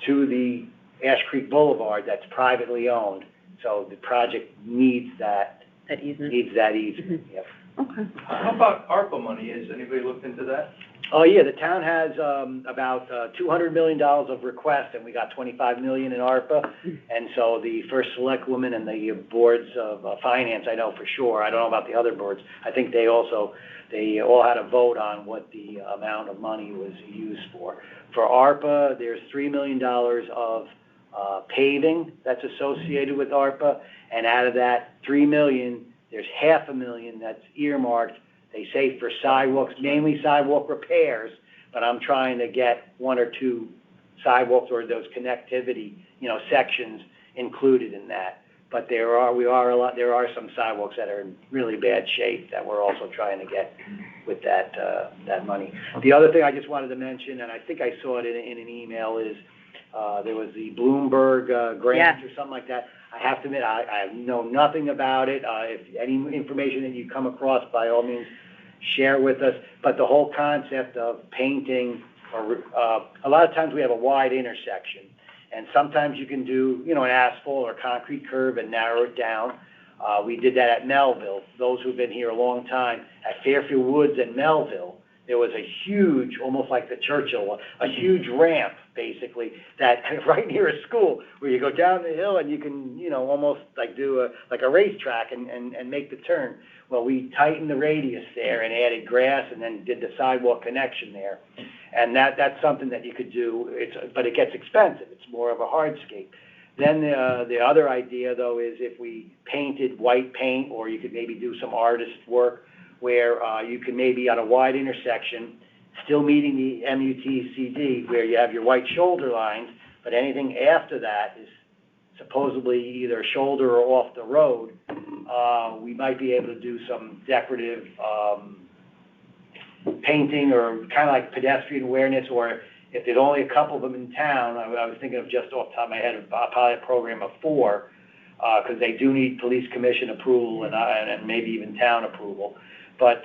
to the Ash Creek Boulevard that's privately owned, so the project needs that
easement.
needs that easement,
Mhm.
yep.
Okay.
How about ARPA money? Has anybody looked into that?
Oh, yeah, the town has, about, $200 million of requests, and we got 25 million in ARPA. And so the first select woman and the boards of finance, I know for sure, I don't know about the other boards, I think they all had a vote on what the amount of money was used for. For ARPA, there's $3 million of paving that's associated with ARPA, and out of that 3 million, there's $500,000 that's earmarked, they say for sidewalks, mainly sidewalk repairs, but I'm trying to get 1 or 2 sidewalks or those connectivity, sections included in that. But there are some sidewalks that are in really bad shape that we're also trying to get with that money. The other thing I just wanted to mention, and I think I saw it in an email, is there was the Bloomberg grant or something like that. I have to admit, I know nothing about it. If any information that you come across, by all means, share with us. But the whole concept of painting, a lot of times we have a wide intersection, and sometimes you can do, an asphalt or concrete curb and narrow it down. We did that at Melville. Those who've been here a long time, at Fairfield Woods and Melville, there was a huge, almost like the Churchill one, a huge ramp, basically, that right near a school, where you go down the hill and you can, almost like do a racetrack and make the turn. Well, we tightened the radius there and added grass and then did the sidewalk connection there. And that's something that you could do, but it gets expensive. It's more of a hardscape. Then the other idea, though, is if we painted white paint, or you could maybe do some artist work, where you can maybe on a wide intersection, still meeting the MUTCD, where you have your white shoulder lines, but anything after that is supposedly either shoulder or off the road. We might be able to do some decorative painting, or kind of like pedestrian awareness, or if there's only a couple of them in town, I was thinking of just off the top of my head, a pilot program of 4, because they do need police commission approval and maybe even town approval. But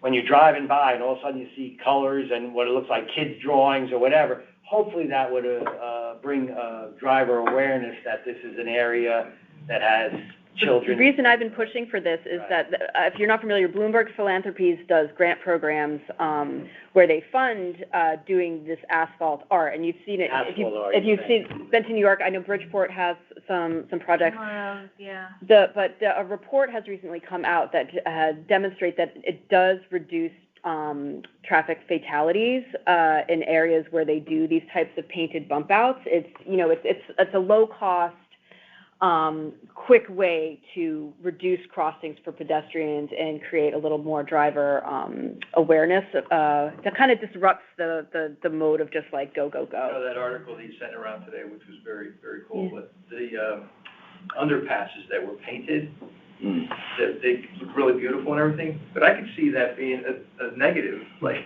when you're driving by and all of a sudden you see colors and what it looks like kids' drawings or whatever, hopefully that would bring driver awareness that this is an area that has children.
The reason I've been pushing for this is that, if you're not familiar, Bloomberg Philanthropies does grant programs where they fund doing this asphalt art, and you've seen it. If you've been to New York, I know Bridgeport has some projects. But a report has recently come out that demonstrates that it does reduce traffic fatalities in areas where they do these types of painted bump outs. It's a low cost, quick way to reduce crossings for pedestrians and create a little more driver awareness that kind of disrupts the mode of just like go.
That article that you sent around today, which was very, very cool, but the underpasses that were painted, they look really beautiful and everything, but I could see that being a negative, like,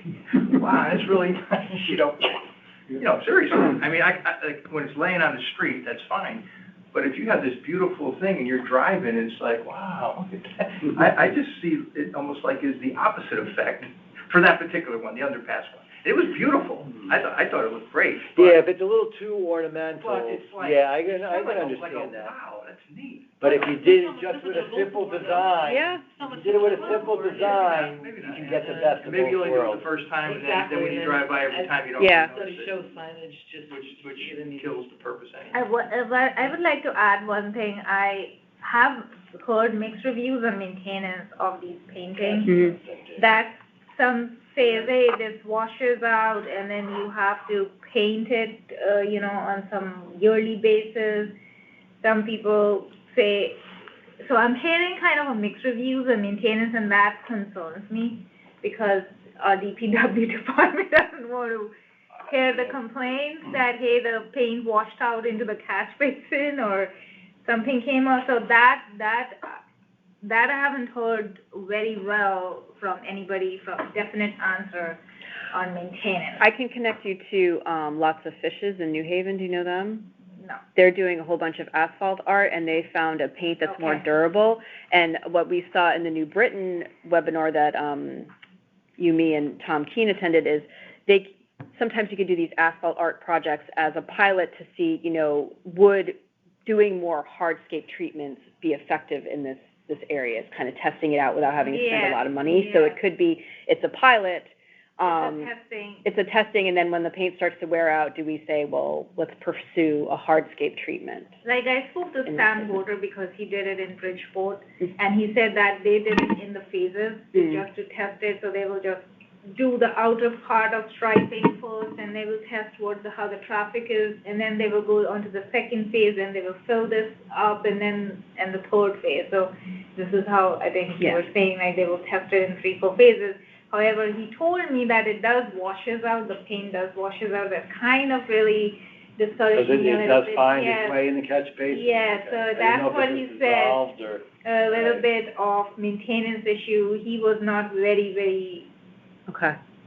wow, that's really nice, seriously. I mean, I like, when it's laying on the street, that's fine. But if you have this beautiful thing and you're driving, it's like, wow, look at that. I just see it almost like is the opposite effect for that particular one, the underpass one. It was beautiful. I thought it looked great.
Yeah, if it's a little too ornamental,
but it's like,
I can understand that.
Wow, that's neat.
But if you did it just with a simple design, if you did it with a simple design, you can get the best of both worlds.
Maybe you only do it the first time, and then when you drive by every time, you don't
Instead
notice
of show signage, just
which kills the purpose anyway.
I would like to add one thing. I have heard mixed reviews on maintenance of these paintings.
Mm-hmm.
That some say, hey, this washes out, and then you have to paint it, on some yearly basis. Some people say, so I'm hearing kind of a mixed reviews on maintenance, and that concerns me, because our DPW department doesn't want to hear the complaints that, hey, the paint washed out into the catch basin or something came out. So that I haven't heard very well from anybody, from definite answer on maintenance.
I can connect you to Lots of Fishes in New Haven. Do you know them?
No.
They're doing a whole bunch of asphalt art, and they found a paint that's more durable. And what we saw in the New Britain webinar that you, me, and Tom Keene attended is sometimes you can do these asphalt art projects as a pilot to see, would doing more hardscape treatments be effective in this this area. It's kind of testing it out without having to spend a lot of money.
Yeah.
So it could be, it's a pilot.
It's a testing.
And then when the paint starts to wear out, do we say, well, let's pursue a hardscape treatment?
Like, I spoke to Sam Boulder because he did it in Bridgeport, and he said that they did it in the phases, just to test it, so they will just do the outer part of striping first, and they will test how the traffic is, and then they will go on to the second phase, and they will fill this up, and the third phase. So this is how I think you were saying, like, they will test it in 3-4 phases. However, he told me that it does washes out, the paint does washes out, that kind of really discouraged me a little bit.
It does find its way in the catch basin?
Yeah, so that's what he said. A little bit of maintenance issue. He was not very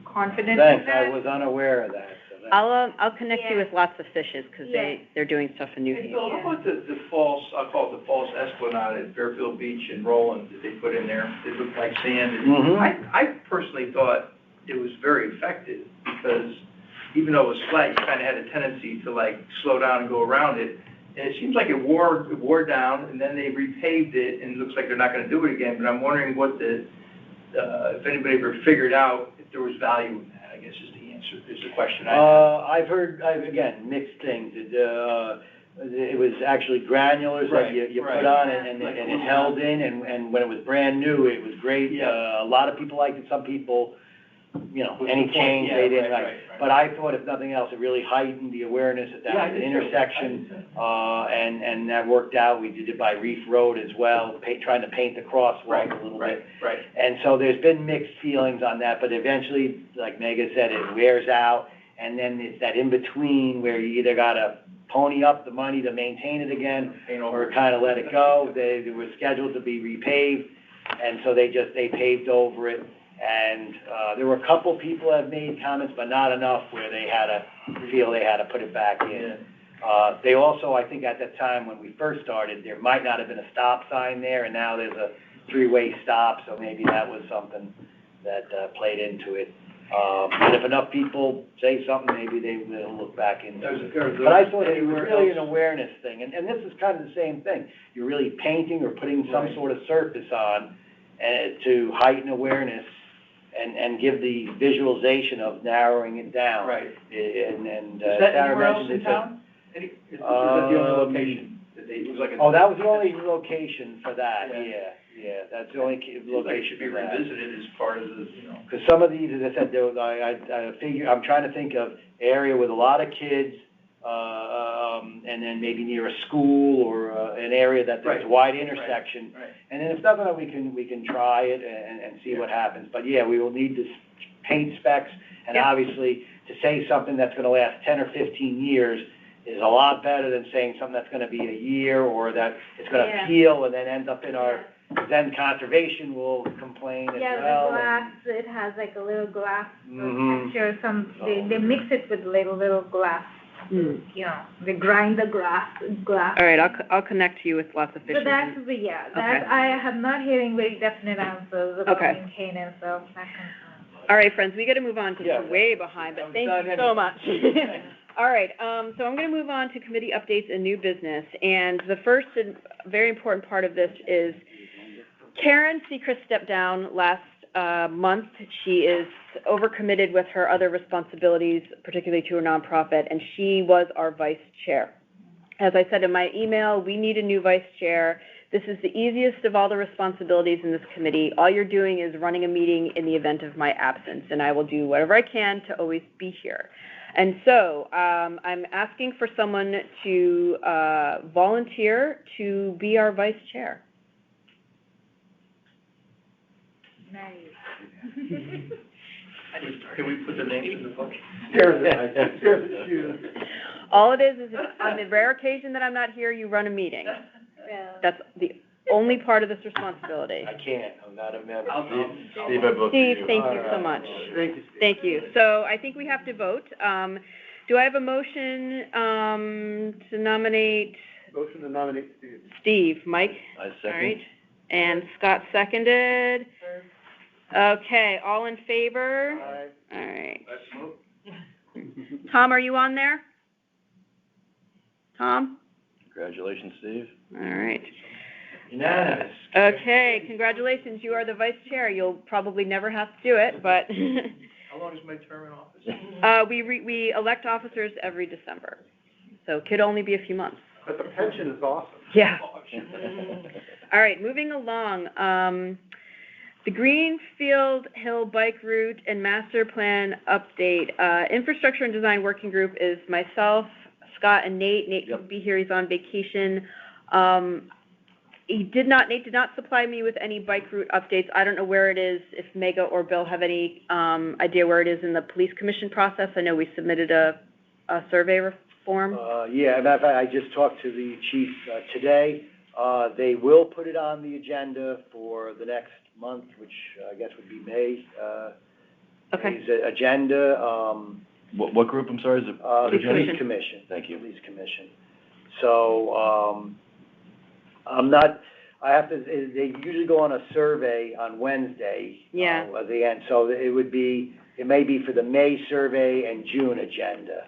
confident in that.
Thanks, I was unaware of that. So
I'll connect you with lots of fishes, because they're doing stuff in New
Hey,
Haven.
Bill, how about the false, I'll call it the false esplanade at Fairfield Beach and Roland that they put in there? It looked like sand. I personally thought it was very effective, because even though it was flat, you kind of had a tendency to like slow down and go around it. And it seems like it wore down, and then they repaved it, and it looks like they're not gonna do it again. But I'm wondering what if anybody ever figured out if there was value in that, I guess is the answer, is the question I have.
I've heard, again, mixed things. It was actually granulars that you put on, and it held in, and when it was brand new, it was great. A lot of people liked it, some people, any change they didn't like. But I thought, if nothing else, it really heightened the awareness at that intersection, and that worked out. We did it by Reef Road as well, trying to paint the crosswalk a little bit. And so there's been mixed feelings on that, but eventually, like Megan said, it wears out, and then it's that in-between where you either gotta pony up the money to maintain it again, or kind of let it go. They were scheduled to be repaved, and so they paved over it. And there were a couple people that have made comments, but not enough where they had to put it back in. They also, I think at that time when we first started, there might not have been a stop sign there, and now there's a 3-way stop, so maybe that was something that played into it. And if enough people say something, maybe they'll look back into it. But I thought it was really an awareness thing, and this is kind of the same thing. You're really painting or putting some sort of surface on to heighten awareness and give the visualization of narrowing it down.
Right.
And
Is that anywhere else in town? Is that the only location? It was like
that was the only location for that, yeah, that's the only location
should be
for that.
revisited as part of the,
Because some of these, as I said, I'm trying to think of area with a lot of kids, and then maybe near a school or an area that there's a wide intersection. And then if nothing, we can try it and see what happens. But yeah, we will need the paint specs, and obviously to say something that's gonna last 10 or 15 years is a lot better than saying something that's gonna be a year, or that it's gonna peel and then end up in our, then conservation will complain as well.
Yeah, the glass, it has like a little glass texture, they mix it with little glass. They grind the glass.
All right, I'll connect you with lots of fishes.
So that's, I am not hearing very definite answers about maintenance of that concern.
All right, friends, we gotta move on, because we're way behind, but thank you so much. All right, so I'm gonna move on to committee updates and new business, and the first and very important part of this is Karen Sechrist stepped down last month. She is overcommitted with her other responsibilities, particularly to her nonprofit, and she was our vice chair. As I said in my email, we need a new vice chair. This is the easiest of all the responsibilities in this committee. All you're doing is running a meeting in the event of my absence, and I will do whatever I can to always be here. And so I'm asking for someone to volunteer to be our vice chair.
Nice.
Can we put the names in the book?
All it is on the rare occasion that I'm not here, you run a meeting. That's the only part of this responsibility.
I can't, I'm not a member.
Steve, I vote for you.
Steve, thank you so much.
Thank you, Steve.
Thank you. So I think we have to vote. Do I have a motion to nominate?
Motion to nominate Steve.
Steve, Mike?
I second.
All right. And Scott seconded. Okay, all in favor?
Aye.
All right. Tom, are you on there? Tom?
Congratulations, Steve.
All right.
Unanimous.
Okay, congratulations, you are the vice chair. You'll probably never have to do it, but
How long is my term in office?
we elect officers every December, so could only be a few months.
But the pension is awesome.
Yeah. All right, moving along. The Greenfield Hill Bike Route and Master Plan update. Infrastructure and Design Working Group is myself, Scott, and Nate. Nate couldn't be here, he's on vacation. Nate did not supply me with any bike route updates. I don't know where it is, if Mega or Bill have any idea where it is in the police commission process. I know we submitted a survey form.
Yeah, matter of fact, I just talked to the chief today. They will put it on the agenda for the next month, which I guess would be May.
Okay.
May's agenda.
What group, I'm sorry, is it?
Police Commission.
Thank you.
Police Commission. So, they usually go on a survey on Wednesday.
Yeah.
At the end, so it may be for the May survey and June agenda.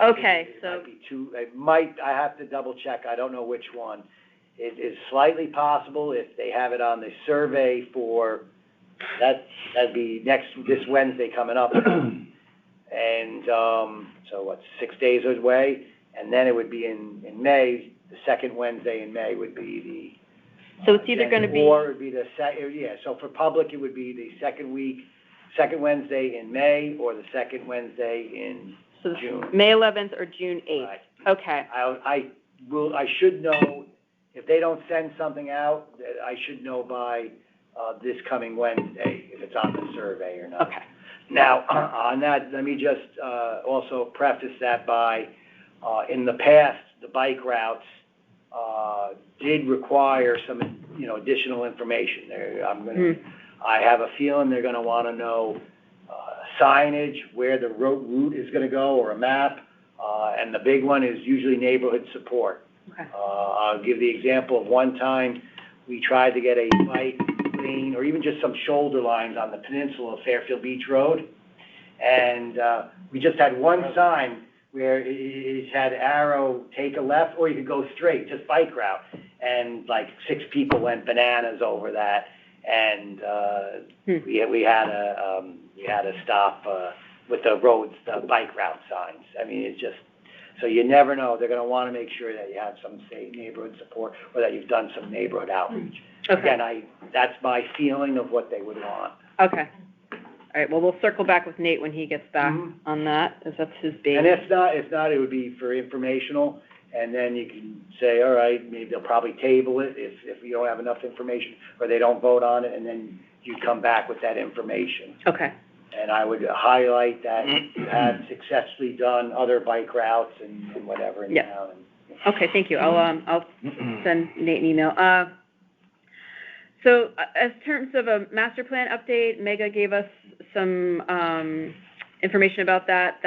Okay,
I have to double check, I don't know which one. It is slightly possible if they have it on the survey for, that'd be this Wednesday coming up. And, so what, 6 days away? And then it would be in May, the second Wednesday in May would be the.
So it's either gonna be.
Or it would be so for public, it would be the second Wednesday in May, or the second Wednesday in June.
May 11th or June 8th.
Right.
Okay.
I should know, if they don't send something out, I should know by, this coming Wednesday, if it's on the survey or not.
Okay.
Now, on that, let me just, also preface that by, in the past, the bike routes, did require some, additional information. I have a feeling they're gonna wanna know, signage, where the route is gonna go, or a map, and the big one is usually neighborhood support.
Okay.
I'll give the example of one time, we tried to get a bike lane, or even just some shoulder lines on the peninsula of Fairfield Beach Road, and we just had one sign where it had arrow, take a left, or you could go straight, just bike route, and like 6 people went bananas over that, and we had to stop with the roads, the bike route signs. I mean, it's just, so you never know. They're going to want to make sure that you have some neighborhood support, or that you've done some neighborhood outreach.
Okay.
Again, that's my feeling of what they would want.
Okay. All right, well, we'll circle back with Nate when he gets back on that, as that's his base.
And if not, it would be for informational, and then you can say, all right, maybe they'll probably table it if you don't have enough information, or they don't vote on it, and then you come back with that information.
Okay.
And I would highlight that you have successfully done other bike routes and whatever in town.
Okay, thank you. I'll send Nate an email. So, as terms of a master plan update, Mega gave us some information about that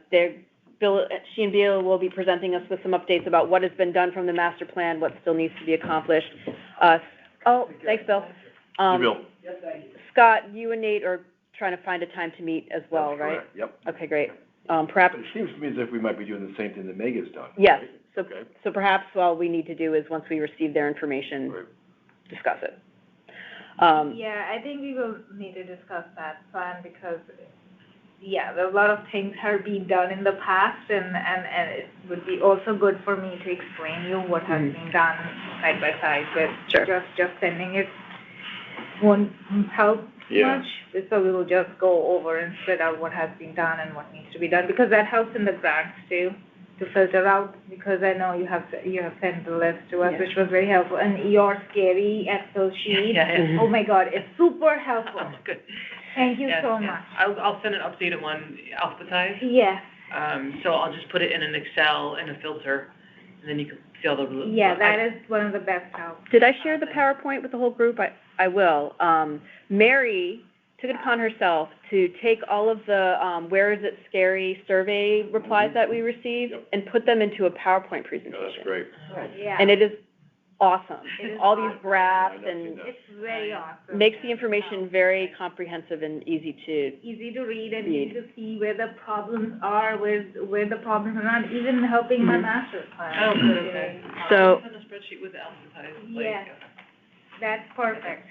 she and Bill will be presenting us with some updates about what has been done from the master plan, what still needs to be accomplished. Thanks, Bill.
Bill.
Yes, thank you.
Scott, you and Nate are trying to find a time to meet as well,
That's
right?
correct. Yep.
Okay, great. Perhaps.
It seems to me as if we might be doing the same thing that Mega's done.
Yes.
Right?
So perhaps all we need to do is, once we receive their information, discuss it.
Yeah, I think we will need to discuss that plan, because, there's a lot of things have been done in the past, and it would be also good for me to explain you what has been done side by side, but just sending it won't help much. So we will just go over and spread out what has been done and what needs to be done, because that helps in the grants too, to filter out, because I know you have sent the list to us, which was very helpful, and your scary Excel sheet. Oh my God, it's super helpful.
Oh, good.
Thank you so much.
I'll send an updated one, alphabetized.
Yes.
So I'll just put it in an Excel in a filter, and then you can see all the.
That is one of the best helps.
Did I share the PowerPoint with the whole group? I will. Mary took it upon herself to take all of the where is it scary survey replies that we received and put them into a PowerPoint presentation.
Oh, that's great.
Yeah.
And it is awesome.
It is
all
awesome.
These graphs, and
It's very awesome.
makes the information very comprehensive and easy to
read, and easy to see where the problems are, where the problems are not, even helping my master plan.
Oh, good, okay.
So,
spreadsheet with the alphabetized,
Yes. That's perfect.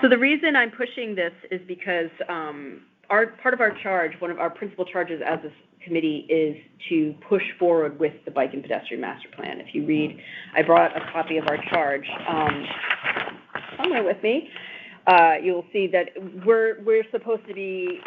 So the reason I'm pushing this is because, part of our charge, one of our principal charges as a committee is to push forward with the bike and pedestrian master plan. If you read, I brought a copy of our charge, somewhere with me. You'll see that we're supposed to be,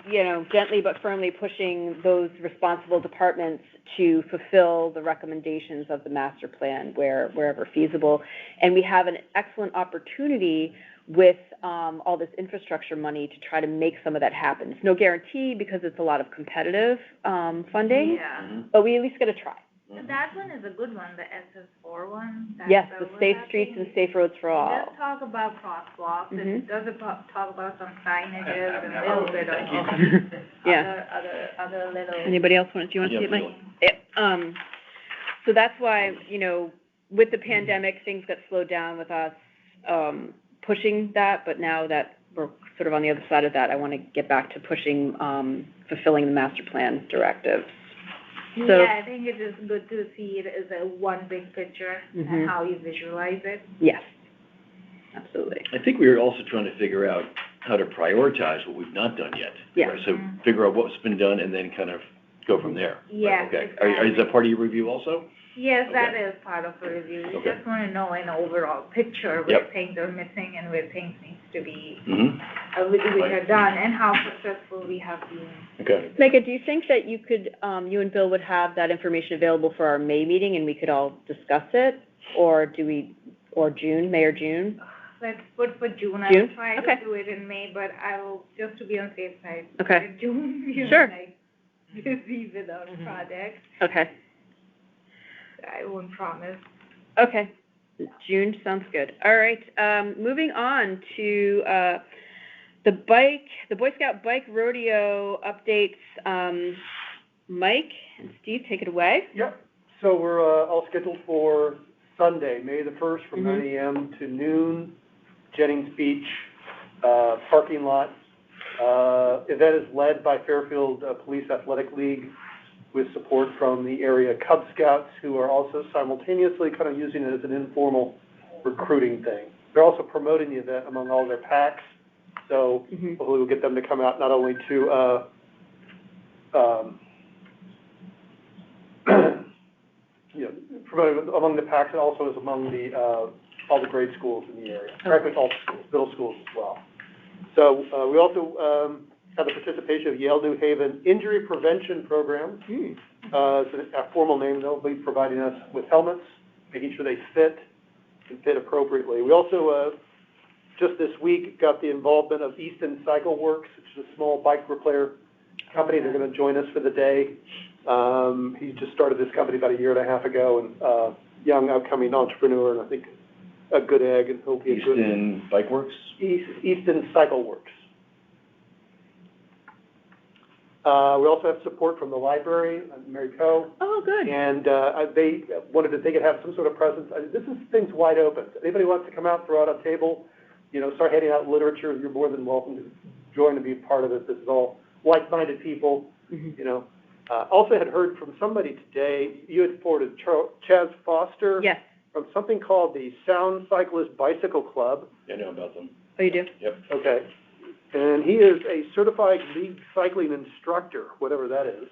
gently but firmly pushing those responsible departments to fulfill the recommendations of the master plan wherever feasible. And we have an excellent opportunity with all this infrastructure money to try to make some of that happen. It's no guarantee because it's a lot of competitive funding,
Yeah.
but we at least got to try.
So that one is a good one, the SS4 one.
Yes, the Safe Streets and Safe Roads for
It
All.
does talk about crosswalks, it does talk about some signages and a little bit of
Yeah.
other little.
Anybody else do you want to see it, Mike? Yeah, so that's why, with the pandemic, things got slowed down with us, pushing that, but now that we're sort of on the other side of that, I want to get back to pushing, fulfilling the master plan directives. So,
Yeah, I think it is good to see it as a one big picture and how you visualize it.
yes, absolutely.
I think we were also trying to figure out how to prioritize what we've not done yet.
Yeah.
Right, so figure out what's been done and then kind of go from there.
Yes,
Okay.
exactly.
Is that part of your review also?
Yes, that
Okay.
is part of the review. We
Okay.
just want to know an overall picture where
Yep.
things are missing and where things needs to be,
Mm-hmm.
which are done and how successful we have been.
Okay.
Megan, do you think that you could, you and Bill would have that information available for our May meeting and we could all discuss it? Or June, May or June?
Let's put for June.
June?
I'll try
Okay.
to do it in May, but I will, just to be on safe side.
Okay.
put it June,
Sure.
like, busy with our projects.
Okay,
I won't promise.
okay. June sounds good. All right, moving on to, the Boy Scout Bike Rodeo updates. Mike and Steve, take it away.
Yep, so we're, all scheduled for Sunday, May the 1st, from 9 a.m. to noon, Jennings Beach, parking lot. Event is led by Fairfield Police Athletic League with support from the area Cub Scouts, who are also simultaneously kind of using it as an informal recruiting thing. They're also promoting the event among all their packs, so hopefully we'll get them to come out not only to, promote it among the packs, and also is among the, all the grade schools in the area, frankly, all schools, middle schools as well. So, we also, have the participation of Yale New Haven Injury Prevention Program. It's a formal name. They'll be providing us with helmets, making sure they fit and fit appropriately. We also, just this week, got the involvement of Easton Cycleworks, which is a small bike repair company. They're going to join us for the day. He just started this company about a year and a half ago, and young, upcoming entrepreneur, and I think a good egg, and he'll be a good...
Easton Bike Works?
Easton Cycleworks. We also have support from the library, Mary Co.
Oh, good.
And they wanted if they could have some sort of presence. This is things wide open. If anybody wants to come out, throw out a table, start handing out literature, you're more than welcome to join and be a part of it. This is all like-minded people, Also had heard from somebody today, you had forwarded Chaz Foster.
Yes.
From something called the Sound Cyclist Bicycle Club.
I know about them.
Oh, you do?
Yep.
Okay. And he is a certified league cycling instructor, whatever that is.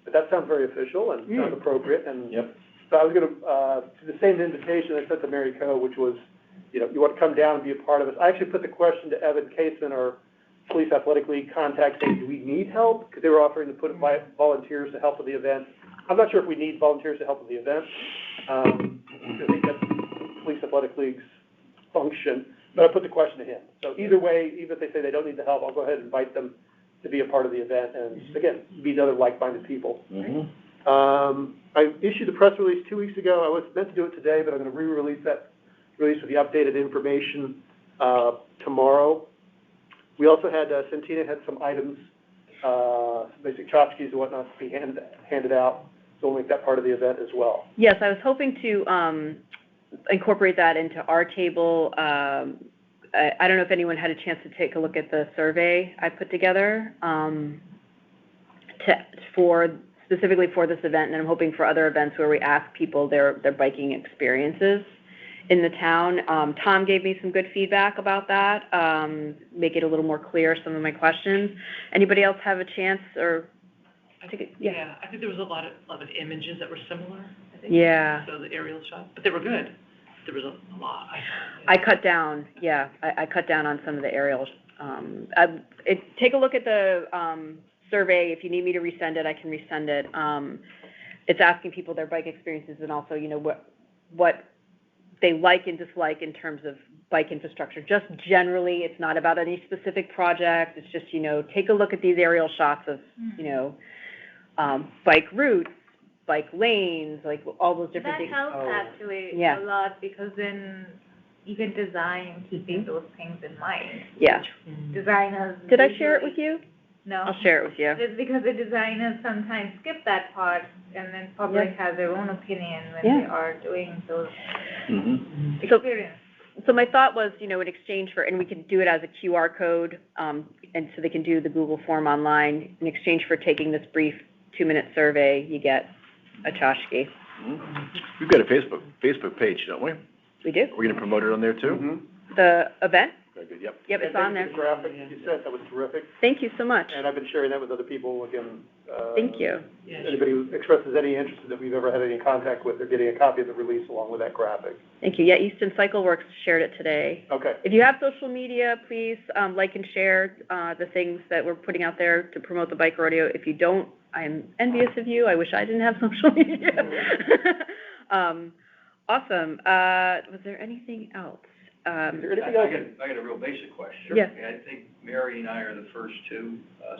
But that sounds very official and sounds appropriate. And so I was going to the same invitation I sent to Mary Co., which was, you want to come down and be a part of it. I actually put the question to Evan Caseman, our Police Athletic League contact, saying, do we need help? Because they were offering to put volunteers to help with the event. I'm not sure if we need volunteers to help with the event. I think that's Police Athletic League's function. But I put the question to him. So either way, even if they say they don't need the help, I'll go ahead and invite them to be a part of the event and, again, meet other like-minded people. I issued a press release 2 weeks ago. I was meant to do it today, but I'm going to re-release that release with the updated information tomorrow. We also had, Santina had some items, some basic tchotchkes and whatnot to be handed out. So we'll make that part of the event as well.
Yes, I was hoping to incorporate that into our table. I don't know if anyone had a chance to take a look at the survey I put together specifically for this event, and I'm hoping for other events where we ask people their biking experiences. in the town. Tom gave me some good feedback about that, make it a little more clear, some of my questions. Anybody else have a chance or?
Yeah, I think there was a lot of images that were similar, I think.
Yeah.
So the aerial shots, but they were good. There was a lot.
I cut down, I cut down on some of the aerials. Take a look at the survey. If you need me to resend it, I can resend it. It's asking people their bike experiences and also, what they like and dislike in terms of bike infrastructure. Just generally, it's not about any specific project. It's just, take a look at these aerial shots of, bike routes, bike lanes, like all those different things.
That helps actually
Yeah.
a lot, because then you can design keeping those things in mind.
Yeah.
Designers.
Did I share it with you?
No.
I'll share it with you.
It's because the designers sometimes skip that part, and then public has their own opinion when
Yeah.
they are doing those
Mm-hmm.
experiences.
So my thought was, in exchange for, and we can do it as a QR code, and so they can do the Google form online. In exchange for taking this brief 2-minute survey, you get a tchotchke.
Mm-hmm. We've got a Facebook page, don't we?
We do.
We're gonna promote it on there too?
Mm-hmm.
The event?
Very good, yep.
Yep, it's on there.
The graphic you sent, that was terrific,
Thank you so much.
and I've been sharing that with other people, again.
Thank you.
Yeah,
Anybody who expresses any interest that we've ever had any contact with, they're getting a copy of the release along with that graphic.
Thank you. Yeah, Easton Cycleworks shared it today.
Okay.
If you have social media, please like and share the things that we're putting out there to promote the bike rodeo. If you don't, I'm envious of you. I wish I didn't have social media. Awesome. Was there anything else?
Is there anything else?
I got a real basic question.
Yes.
I think Mary and I are the first two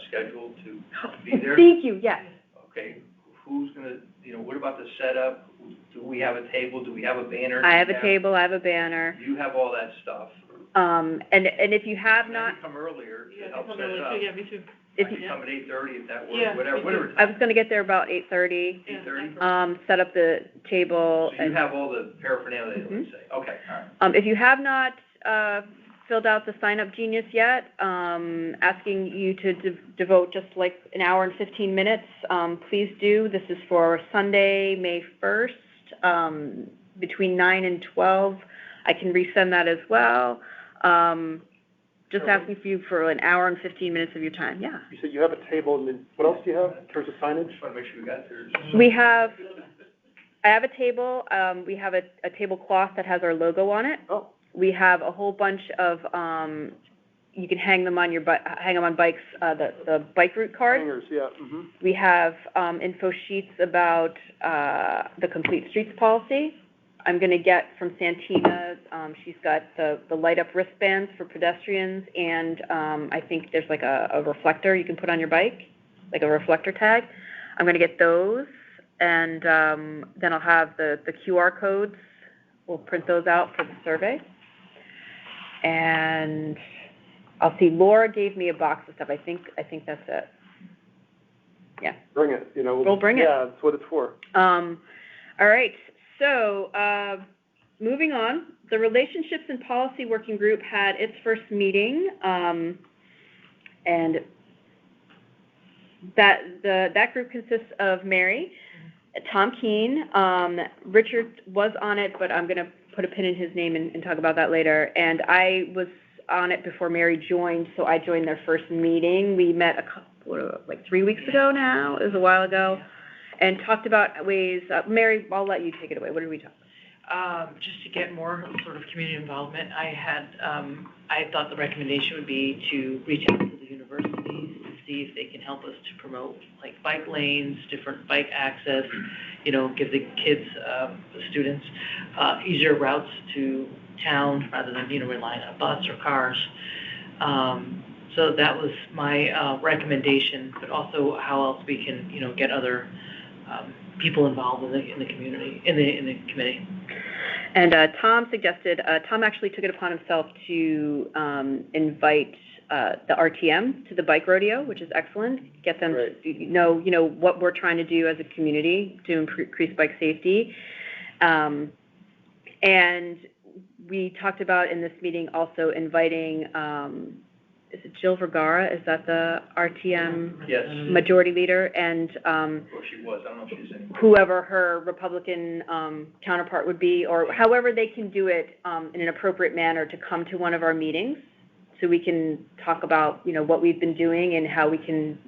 scheduled to be there.
Thank you, yes.
Okay, who's gonna, what about the setup? Do we have a table? Do we have a banner?
I have a table, I have a banner.
You have all that stuff.
And if you have not,
I can come earlier
Yeah,
to help
I
set it up.
yeah, me too.
I
if
can
you,
come at 8:30 if that
Yeah,
works, whatever,
me too.
whatever.
I was gonna get there about 8:30,
Yeah,
8:30?
set up the table.
So you
and-
have all the paraphernalia,
Mhm.
let's say. Okay, all right.
If you have not filled out the Sign Up Genius yet, asking you to devote just like an hour and 15 minutes, please do. This is for Sunday, May 1st, between 9 and 12. I can resend that as well. Just asking for you for an hour and 15 minutes of your time, yeah.
You said you have a table, and then, what else do you have in terms of signage?
Just want to make sure we got there.
I have a table, we have a tablecloth that has our logo on it.
Oh,
We have a whole bunch of, you can hang them on hang them on bikes, the bike route cards.
hangers, yeah, mm-hmm.
We have, info sheets about, the Complete Streets policy. I'm gonna get from Santina, she's got the light up wristbands for pedestrians, and, I think there's like a reflector you can put on your bike, like a reflector tag. I'm gonna get those, and, then I'll have the QR codes. We'll print those out for the survey. And I'll see, Laura gave me a box of stuff. I think that's it. Yeah.
Bring it,
We'll bring it.
Yeah, that's what it's for.
All right. So, moving on, the Relationships and Policy Working Group had its first meeting, and that group consists of Mary, Tom Keene, Richard was on it, but I'm gonna put a pin in his name and talk about that later. And I was on it before Mary joined, so I joined their first meeting. We met like 3 weeks ago now, it was a while ago, and talked about ways, Mary, I'll let you take it away. What did we talk about?
Just to get more sort of community involvement, I thought the recommendation would be to reach out to the universities to see if they can help us to promote like bike lanes, different bike access, give the kids, the students, easier routes to town rather than, relying on a bus or cars. So that was my recommendation, but also how else we can, get other people involved in the community, in the committee.
And Tom suggested, Tom actually took it upon himself to invite the RTM to the bike rodeo, which is excellent. Get them to know, what we're trying to do as a community to increase bike safety. And we talked about in this meeting also inviting is it Jill Vergara? Is that the RTM
Yes.
majority leader? And,
Or she was, I don't know if she's anymore.
whoever her Republican, counterpart would be, or however they can do it, in an appropriate manner to come to one of our meetings, so we can talk about, what we've been doing and how we can,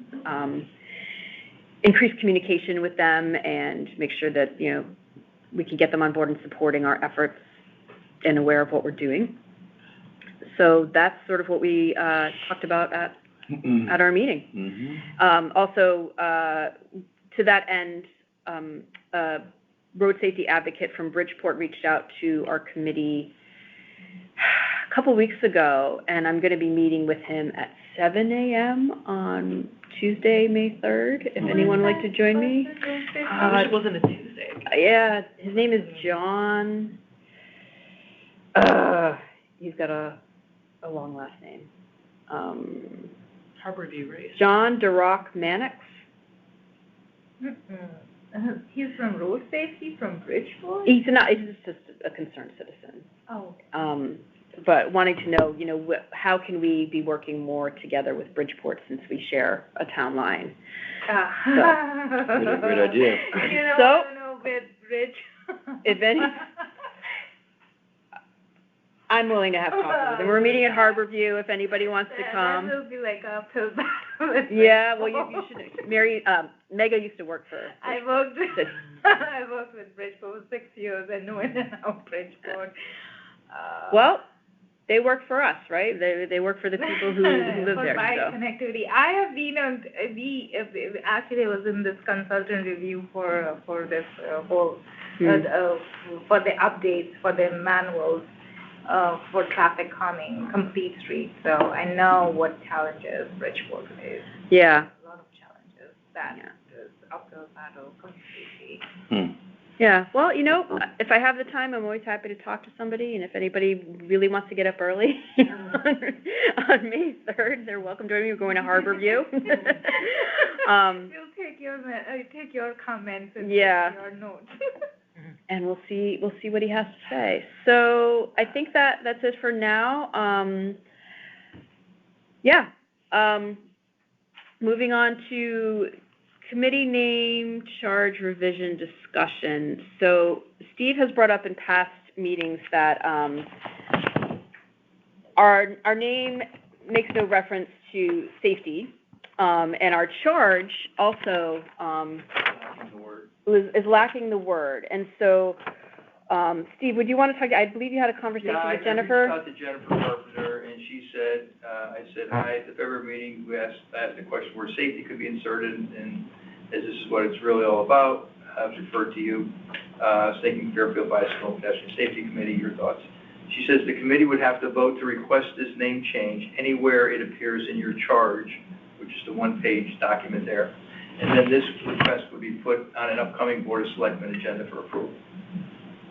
increase communication with them and make sure that, we can get them on board and supporting our efforts and aware of what we're doing. So that's sort of what we talked about at our meeting. Also, to that end, a road safety advocate from Bridgeport reached out to our committee a couple weeks ago, and I'm going to be meeting with him at 7 a.m. on Tuesday, May 3rd, if anyone would like to join me.
I wish it wasn't a Tuesday.
Yeah, his name is John. He's got a long last name.
Harborview race.
John DeRock Mannix.
He's from road safety from Bridgeport?
He's just a concerned citizen.
Oh.
But wanting to know, how can we be working more together with Bridgeport since we share a town line?
Great idea.
I
So,
don't know with Bridge.
if any, I'm willing to have coffee with him. We're meeting at Harborview if anybody wants to come.
That will be like a uphill battle.
Yeah, well, you should. Mary, Mega used to work for.
I worked with Bridgeport for 6 years and went out Bridgeport.
Well, they work for us, right? They work for the people who live
for
there.
bike
So.
connectivity. I have been on actually I was in this consultant review for this whole for the updates for the manuals for traffic calming complete streets. So I know what challenges Bridgeport face.
Yeah.
A lot of challenges that is uphill battle completely.
Yeah, well, if I have the time, I'm always happy to talk to somebody, and if anybody really wants to get up early on May 3rd, they're welcome to join me. We're going to Harborview.
We'll take your comments and your notes.
And we'll see what he has to say. So I think that's it for now. Moving on to committee name charge revision discussion. So Steve has brought up in past meetings that our name makes no reference to safety, and our charge also is lacking the word. And so, Steve, would you want to talk? I believe you had a conversation with Jennifer.
I reached out to Jennifer Carpenter, and she said, I said, hi, at the February meeting, I asked the question where safety could be inserted, and as this is what it's really all about, I was referred to you, staking Fairfield Bicycle and Pedestrian Safety Committee, your thoughts. She says the committee would have to vote to request this name change anywhere it appears in your charge, which is the one-page document there. And then this request would be put on an upcoming Board of Selectmen agenda for approval,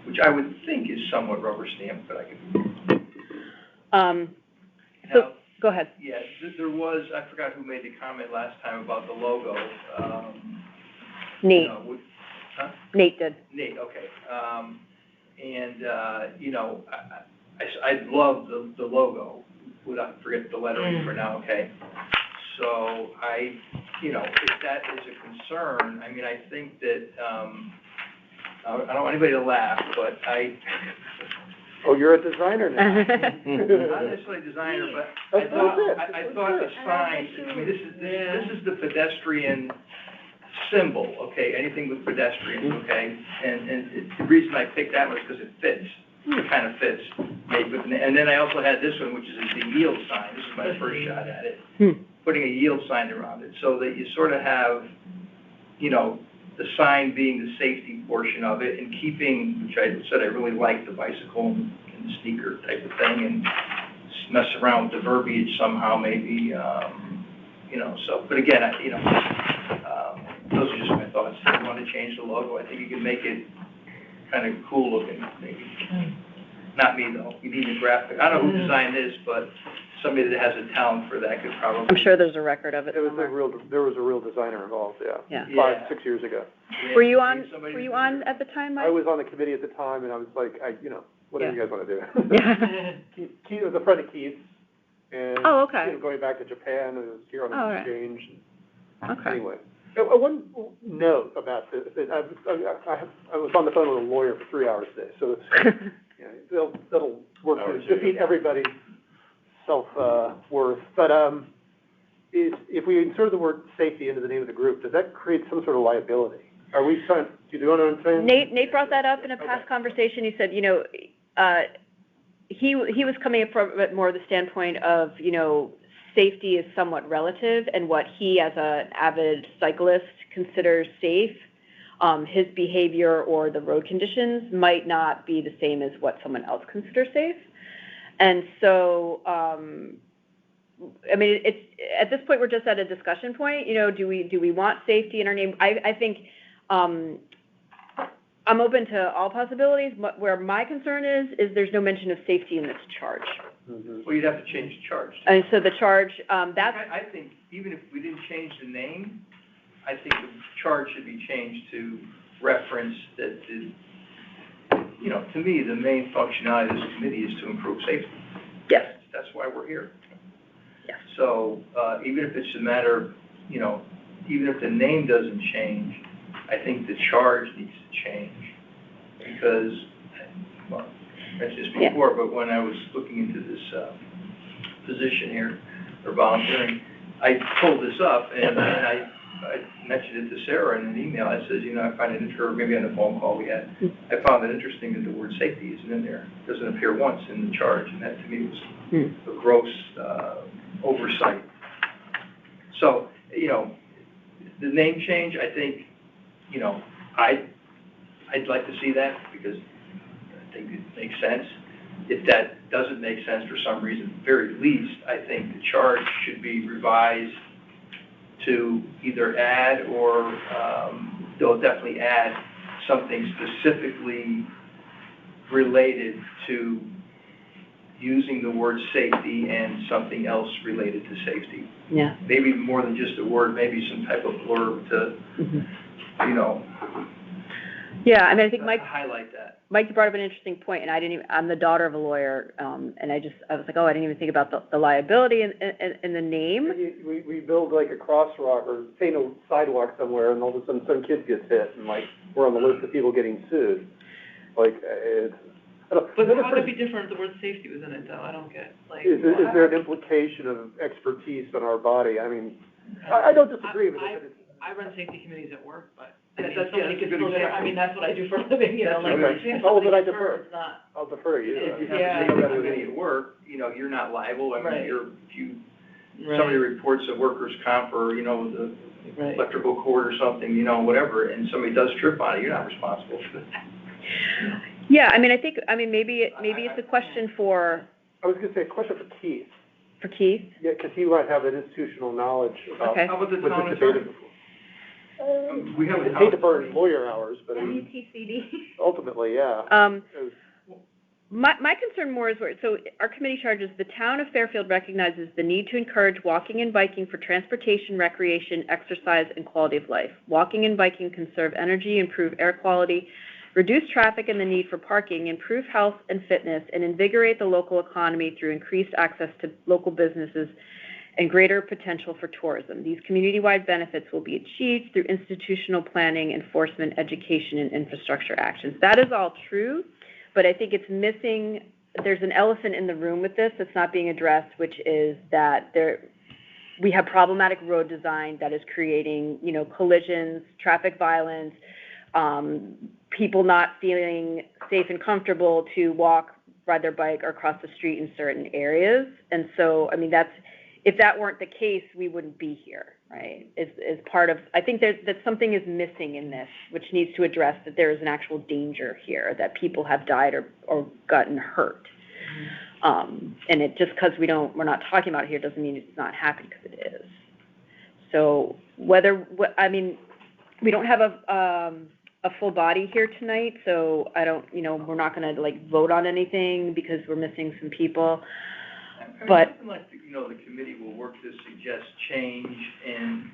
which I would think is somewhat rubber stamped, but I could.
So, go ahead.
Yeah, there was, I forgot who made the comment last time about the logo.
Nate.
Huh?
Nate did.
Nate, okay. I love the logo. I forget the lettering for now, okay? So if that is a concern, I mean, I think that, I don't want anybody to laugh, but
Oh, you're a designer now.
not necessarily a designer, but I thought the sign, I mean, this is the pedestrian symbol, okay, anything with pedestrians, okay? And the reason I picked that one is because it fits. It kind of fits. And then I also had this one, which is the yield sign. This is my first shot at it. Putting a yield sign around it so that you sort of have, the sign being the safety portion of it and keeping, which I said I really like the bicycle and the sneaker type of thing and mess around with the verbiage somehow maybe, but again, those are just my thoughts. If you want to change the logo, I think you can make it kind of cool looking, maybe. Not me, though. You need a graphic. I don't know who designed this, but somebody that has a talent for that could probably.
I'm sure there's a record of it
There was
somewhere.
a real designer involved, yeah.
Yeah.
5-6 years ago.
Were you on at the time, Mike?
I was on the committee at the time, and I was like, whatever you guys want to do.
Yeah.
Keith was a friend of Keith's, And,
Oh, okay.
Going back to Japan, I was here on
Oh,
the
right.
exchange.
Okay.
Anyway, one note about this, I was on the phone with a lawyer for 3 hours today, so that'll work to defeat everybody's self-worth. But if we insert the word safety into the name of the group, does that create some sort of liability? Are we trying, do you know what I'm saying?
Nate brought that up in a past conversation. He said, he was coming from more the standpoint of, safety is somewhat relative, and what he, as an avid cyclist, considers safe, his behavior or the road conditions might not be the same as what someone else considers safe. And so, it's at this point we're just at a discussion point. Do we want safety in our name? I think I'm open to all possibilities. Where my concern is there's no mention of safety in this charge.
Mm-hmm.
Well, you'd have to change the charge.
And so the charge, that's...
I think even if we didn't change the name, I think the charge should be changed to reference that, to me, the main functionality of this committee is to improve safety.
Yes.
That's why we're here.
Yes.
So even if it's a matter of, even if the name doesn't change, I think the charge needs to change because, well, that's just before, but when I was looking into this position here for volunteering, I pulled this up and I mentioned it to Sarah in an email. I said, I find it interesting, maybe on the phone call we had, I found it interesting that the word safety isn't in there. It doesn't appear once in the charge, and that to me was a gross oversight. So, the name change, I think, I'd like to see that because I think it makes sense. If that doesn't make sense for some reason, at the very least, I think the charge should be revised to either add or they'll definitely add something specifically related to using the word safety and something else related to safety.
Yeah.
Maybe more than just a word, maybe some type of blurb to,
Yeah, I think Mike
highlight that.
Mike brought up an interesting point, and I'm the daughter of a lawyer, and I was like, I didn't even think about the liability in the name.
We build like a crosswalk or paint a sidewalk somewhere, and all of a sudden some kid gets hit, and we're on the list of people getting sued.
But how would it be different if the word safety was in it, though? I don't get,
Is there an implication of expertise on our body? I don't disagree with it.
I run safety committees at work, but
That's
that's
a good example.
that's what I do for a living,
Okay. Oh, then I defer.
It's not.
I'll defer to you.
If you
Yeah.
have a committee at work, you're not liable. I mean,
Right.
if somebody reports a workers' comp or, the
Right.
electrical cord or something, whatever, and somebody does trip on it, you're not responsible for that.
Yeah, maybe it's a question for
I was going to say a question for Keith.
Keith.
Yeah, because he might have an institutional knowledge about
Okay.
How about the
what
town
this
attorney?
debated before.
We have
I hate to burn lawyer hours, but
WTCD.
ultimately, yeah.
My concern more is so our committee charges the town of Fairfield recognizes the need to encourage walking and biking for transportation, recreation, exercise, and quality of life. Walking and biking conserve energy, improve air quality, reduce traffic and the need for parking, improve health and fitness, and invigorate the local economy through increased access to local businesses and greater potential for tourism. These community-wide benefits will be achieved through institutional planning, enforcement, education, and infrastructure actions. That is all true, but I think it's missing, there's an elephant in the room with this that's not being addressed, which is that we have problematic road design that is creating, collisions, traffic violence, people not feeling safe and comfortable to walk, ride their bike, or cross the street in certain areas. And so, if that weren't the case, we wouldn't be here, right? Is part of, I think that something is missing in this, which needs to address that there is an actual danger here, that people have died or gotten hurt. And it just because we're not talking about it here doesn't mean it's not happening, because it is. So we don't have a full body here tonight, so I don't, we're not going to vote on anything because we're missing some people. But
something like the committee will work to suggest change and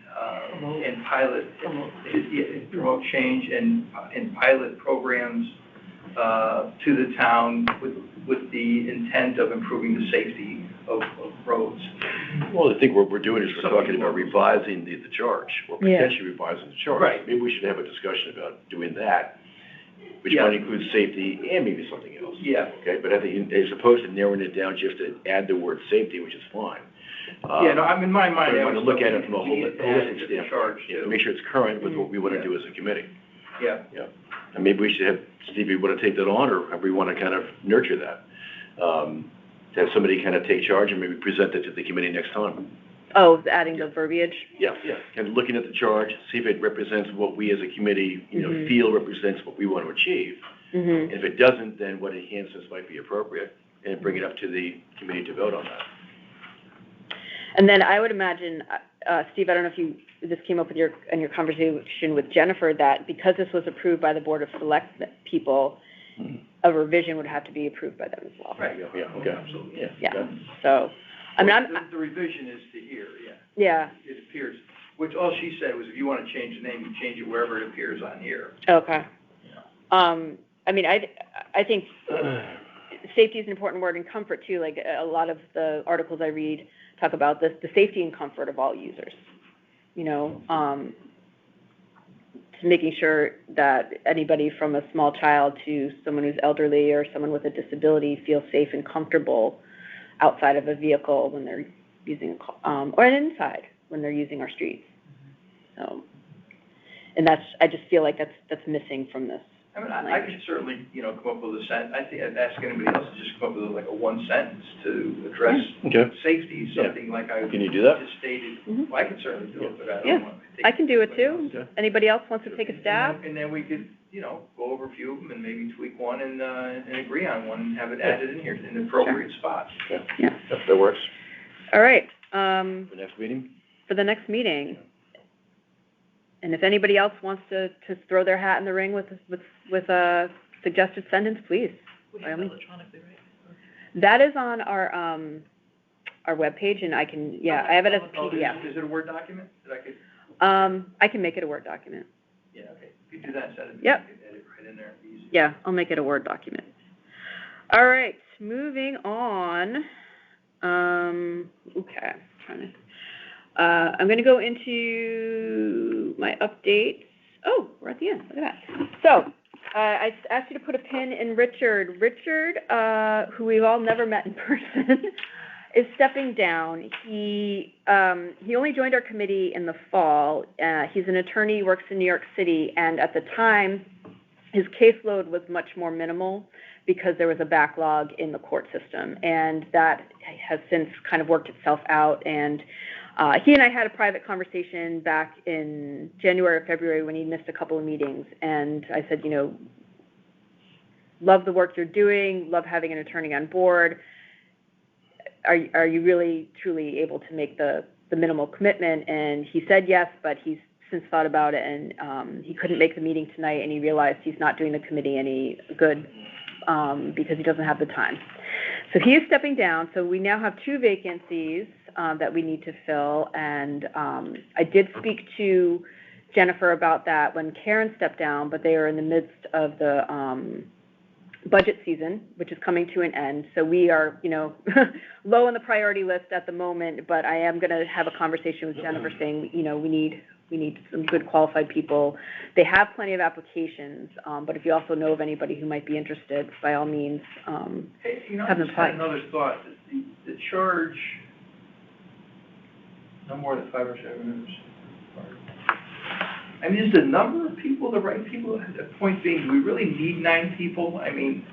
pilot promote change and pilot programs to the town with the intent of improving the safety of roads.
Well, I think what we're doing is we're talking about revising the charge, or potentially revising the charge.
Right.
Maybe we should have a discussion about doing that, which
Yeah.
might include safety and maybe something else.
Yeah.
Okay, but I think as opposed to narrowing it down just to add the word safety, which is fine.
Yeah, no, I'm in my mind.
But I
I
want to
was
look at it
looking
from a
we need to add it
holistic
to the
standpoint,
charge,
to
too.
make sure it's current with what we want to
Yeah.
do as a committee.
Yeah.
Yeah, and maybe we should have, Steve, you want to take that on, or we want to kind of nurture that? To have somebody kind of take charge and maybe present it to the committee next time.
Oh, adding the verbiage?
Yeah, and looking at the charge, see if it represents what we as a committee, feel represents what we want to achieve.
Mm-hmm.
And if it doesn't, then what enhancements might be appropriate, and bring it up to the committee to vote on that.
And then I would imagine, Steve, I don't know if this came up in your conversation with Jennifer, that because this was approved by the Board of Select people, a revision would have to be approved by them as well.
Right.
Yeah, okay.
Absolutely.
Yeah,
Okay.
so, I mean,
The revision is to here, yeah.
yeah,
It appears, which all she said was if you want to change the name, you change it wherever it appears on here.
okay. I mean, I think safety is an important word, and comfort too. Like, a lot of the articles I read talk about the safety and comfort of all users, making sure that anybody from a small child to someone who's elderly or someone with a disability feels safe and comfortable outside of a vehicle when they're using or inside when they're using our streets. So, and I just feel like that's missing from this.
I mean, I could certainly, come up with a sentence. I think I'd ask anybody else to just come up with like a one sentence to address
Okay.
safety, something like I
Can you do that?
just stated.
Mhm.
Well, I could certainly do it, but I
Yeah.
don't want to take.
I can do it too.
Okay.
Anybody else wants to take a stab?
And then we could, go over a few of them and maybe tweak one and agree on one and have it added in here in the appropriate spot.
Okay.
Yeah.
That works.
All right.
The next meeting?
For the next meeting. And if anybody else wants to throw their hat in the ring with a suggested sentence, please.
We
By all
have
means.
electronically, right?
That is on our webpage, and I can, I have it as a
Oh,
PDF.
Is it a Word document that I could,
I can make it a Word document.
yeah, okay, if you do that, send it to me,
Yep.
I could edit right in there, easy.
Yeah, I'll make it a Word document. All right, moving on. Okay, I'm gonna go into my updates. Oh, we're at the end, look at that. So, I asked you to put a pin in Richard. Richard, who we've all never met in person, is stepping down. He only joined our committee in the fall. He's an attorney, works in New York City, and at the time, his caseload was much more minimal because there was a backlog in the court system, and that has since kind of worked itself out. And he and I had a private conversation back in January or February when he missed a couple of meetings, and I said, love the work you're doing, love having an attorney on board. Are you really, truly able to make the minimal commitment? And he said yes, but he's since thought about it, and he couldn't make the meeting tonight, and he realized he's not doing the committee any good because he doesn't have the time. So he is stepping down. So we now have 2 vacancies that we need to fill, and I did speak to Jennifer about that when Karen stepped down, but they are in the midst of the budget season, which is coming to an end. So we are, low on the priority list at the moment, but I am going to have a conversation with Jennifer saying, we need some good qualified people. They have plenty of applications, but if you also know of anybody who might be interested, by all means,
Hey, I
have them
just had
apply.
another thought, the charge, no more than 5 or 7 members. I mean, is the number of people the right people? The point being, do we really need 9 people? I mean,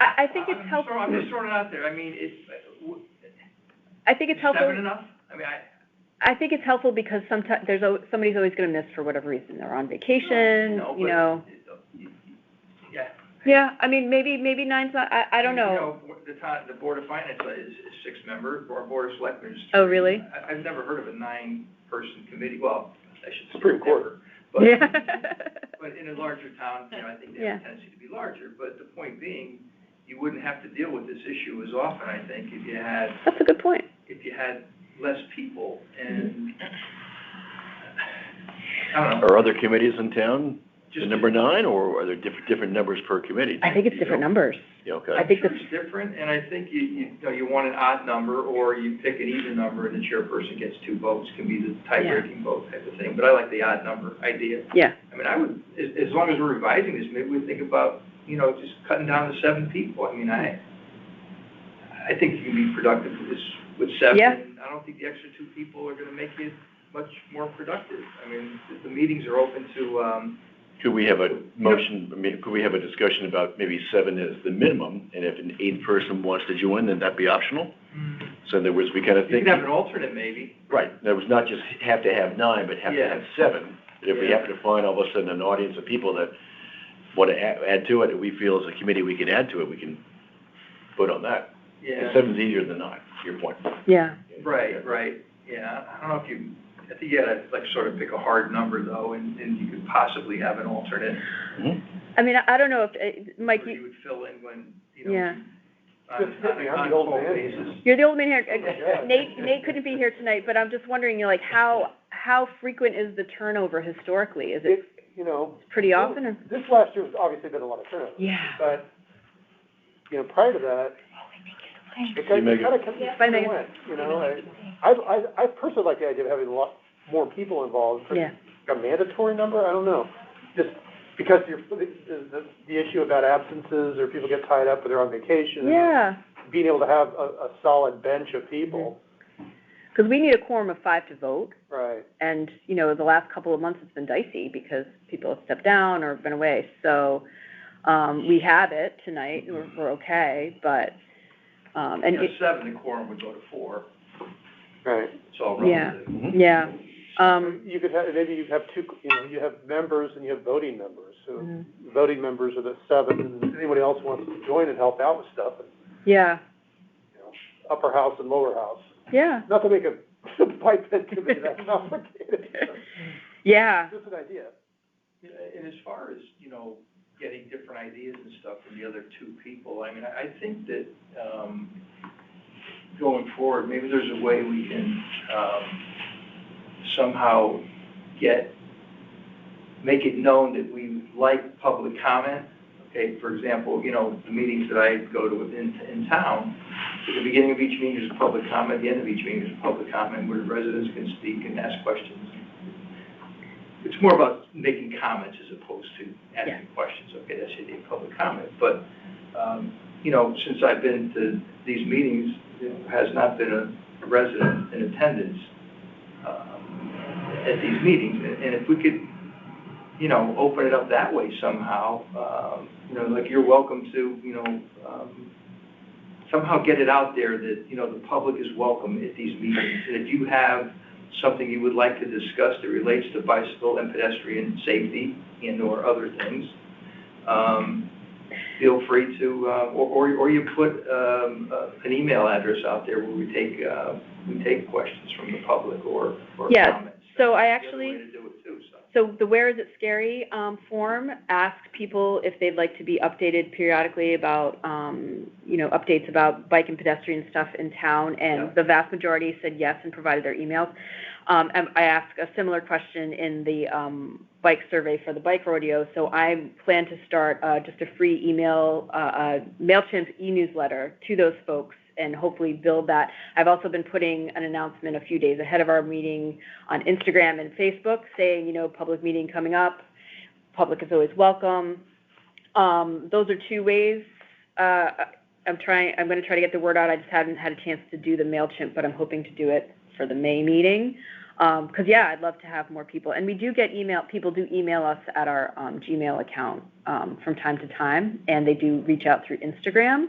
I think it's helpful.
I'm just throwing it out there. I mean,
I think it's helpful.
7 enough? I mean,
I think it's helpful because sometimes somebody's always going to miss for whatever reason. They're on vacation,
no, yeah.
Yeah, I mean, maybe 9's not, I don't know.
The Board of Finance is 6 members, or Board of Selectmen is 3.
Oh, really?
I've never heard of a 9-person committee, well, I should say
Supreme Court.
never,
Yeah.
but in a larger town, I think they
Yeah.
have a tendency to be larger, but the point being, you wouldn't have to deal with this issue as often, I think, if you had
That's a good point.
less people, and, I don't know.
Are other committees in town the number 9, or are there different numbers per committee?
I think it's different numbers.
Yeah, okay.
I think
It's different, and I think you know, you want an odd number, or you pick an even number, and the chairperson gets 2 votes, can be the tie-breaking vote type of thing, but I like the odd number idea.
Yeah.
I mean, I would, as long as we're revising this, maybe we think about, you know, just cutting down to 7 people. I mean, I think you can be productive with 7.
Yeah.
I don't think the extra 2 people are gonna make you much more productive. I mean, the meetings are open to,
Could we have a motion, I mean, could we have a discussion about maybe 7 as the minimum, and if an 8th person wants to join, then that'd be optional? So in other words, we kind of
you
think.
can have an alternate maybe.
Right, that was not just have to have 9, but have to have 7. But if we
Yeah.
happen to find all of a sudden an audience of people that want to add to it, and we feel as a committee we can add to it, we can vote on that.
Yeah.
7's easier than 9, to your point.
Yeah.
Right, yeah, I don't know if I think you gotta, like, sort of pick a hard number, though, and you could possibly have an alternate,
Mhm.
I mean, I don't know if, Mike,
where you would fill in when, you know,
yeah.
on
I'm
a
the old
call
man.
basis.
You're the old man here.
Yeah.
Nate couldn't be here tonight, but I'm just wondering, you know, like, how frequent is the turnover historically? Is it
You know,
pretty often, or?
this last year has obviously been a lot of turnover.
Yeah.
But, you know, prior to that, it
See, Megan.
kind of comes
Bye,
and
Megan.
went, you know. I personally like the idea of having a lot more people involved.
Yeah.
A mandatory number, I don't know. Just because the issue about absences, or people get tied up or they're on vacation.
Yeah.
Being able to have a solid bench of people.
Because we need a quorum of 5 to vote,
Right.
and, you know, the last couple of months it's been dicey because people have stepped down or been away, so, we have it tonight, we're okay, but, and
You know,
it,
7, the quorum would go to 4,
Right.
it's all
yeah,
relative.
Mhm.
yeah,
You could have, maybe you have two, you know, you have members and you have voting members. So
Mhm.
voting members are the 7, and anybody else wants to join and help out with stuff, and,
yeah,
you know, upper house and lower house.
yeah,
Not to make a pipe pen committee that complicated, but
yeah,
just an idea.
Yeah, and as far as, you know, getting different ideas and stuff from the other 2 people, I mean, I think that, going forward, maybe there's a way we can, somehow make it known that we like public comment. Okay, for example, you know, the meetings that I go to in town, at the beginning of each meeting is a public comment, at the end of each meeting is a public comment where the residents can speak and ask questions. It's more about making comments as opposed to asking questions. Okay, that should be a public comment. But, you know, since I've been to these meetings, there has not been a resident in attendance at these meetings. And if we could, you know, open it up that way somehow, you know, like you're welcome to, you know, somehow get it out there that, you know, the public is welcome at these meetings. And if you have something you would like to discuss that relates to bicycle and pedestrian safety and or other things, feel free to, or you put an email address out there where we take questions from the public or
yeah,
comments.
so I
That's the
actually.
other way to do it too, so.
So the Where Is It Scary form asks people if they'd like to be updated periodically about, you know, updates about bike and pedestrian stuff in town, and the vast majority said yes and provided their emails. And I asked a similar question in the bike survey for the bike rodeo, so I plan to start just a free email, MailChimp e-newsletter to those folks, and hopefully build that. I've also been putting an announcement a few days ahead of our meeting on Instagram and Facebook saying, you know, public meeting coming up, public is always welcome. Those are 2 ways. I'm going to try to get the word out. I just haven't had a chance to do the MailChimp, but I'm hoping to do it for the May meeting. Because, yeah, I'd love to have more people. And we do get people do email us at our Gmail account from time to time, and they do reach out through Instagram.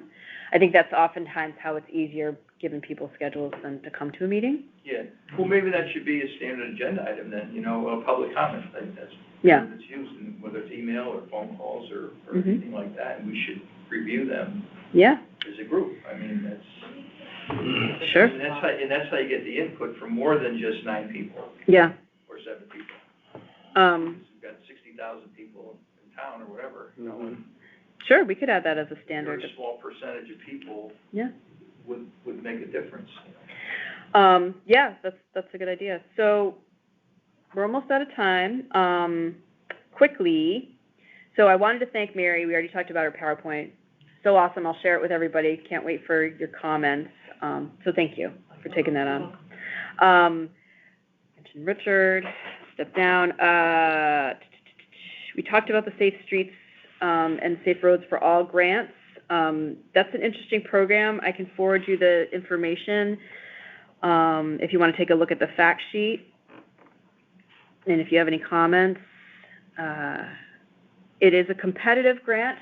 I think that's oftentimes how it's easier, given people's schedules, than to come to a meeting.
Yeah, well, maybe that should be a standard agenda item then, you know, a public comment, like that's used, in whether it's email or phone calls or anything like that, and we should review them as a group. I mean, that's
sure.
And that's how you get the input from more than just 9 people.
Yeah.
Or 7 people. We've got 60,000 people in town or whatever, you know.
Sure, we could add that as a standard.
A very small percentage of people would make a difference.
Yeah, that's a good idea. So we're almost out of time. quickly. So I wanted to thank Mary. We already talked about her PowerPoint. So awesome. I'll share it with everybody. Can't wait for your comments. So thank you for taking that on. Mentioned Richard. Step down. We talked about the Safe Streets and Safe Roads for All grants. That's an interesting program. I can forward you the information if you want to take a look at the fact sheet. And if you have any comments, it is a competitive grant.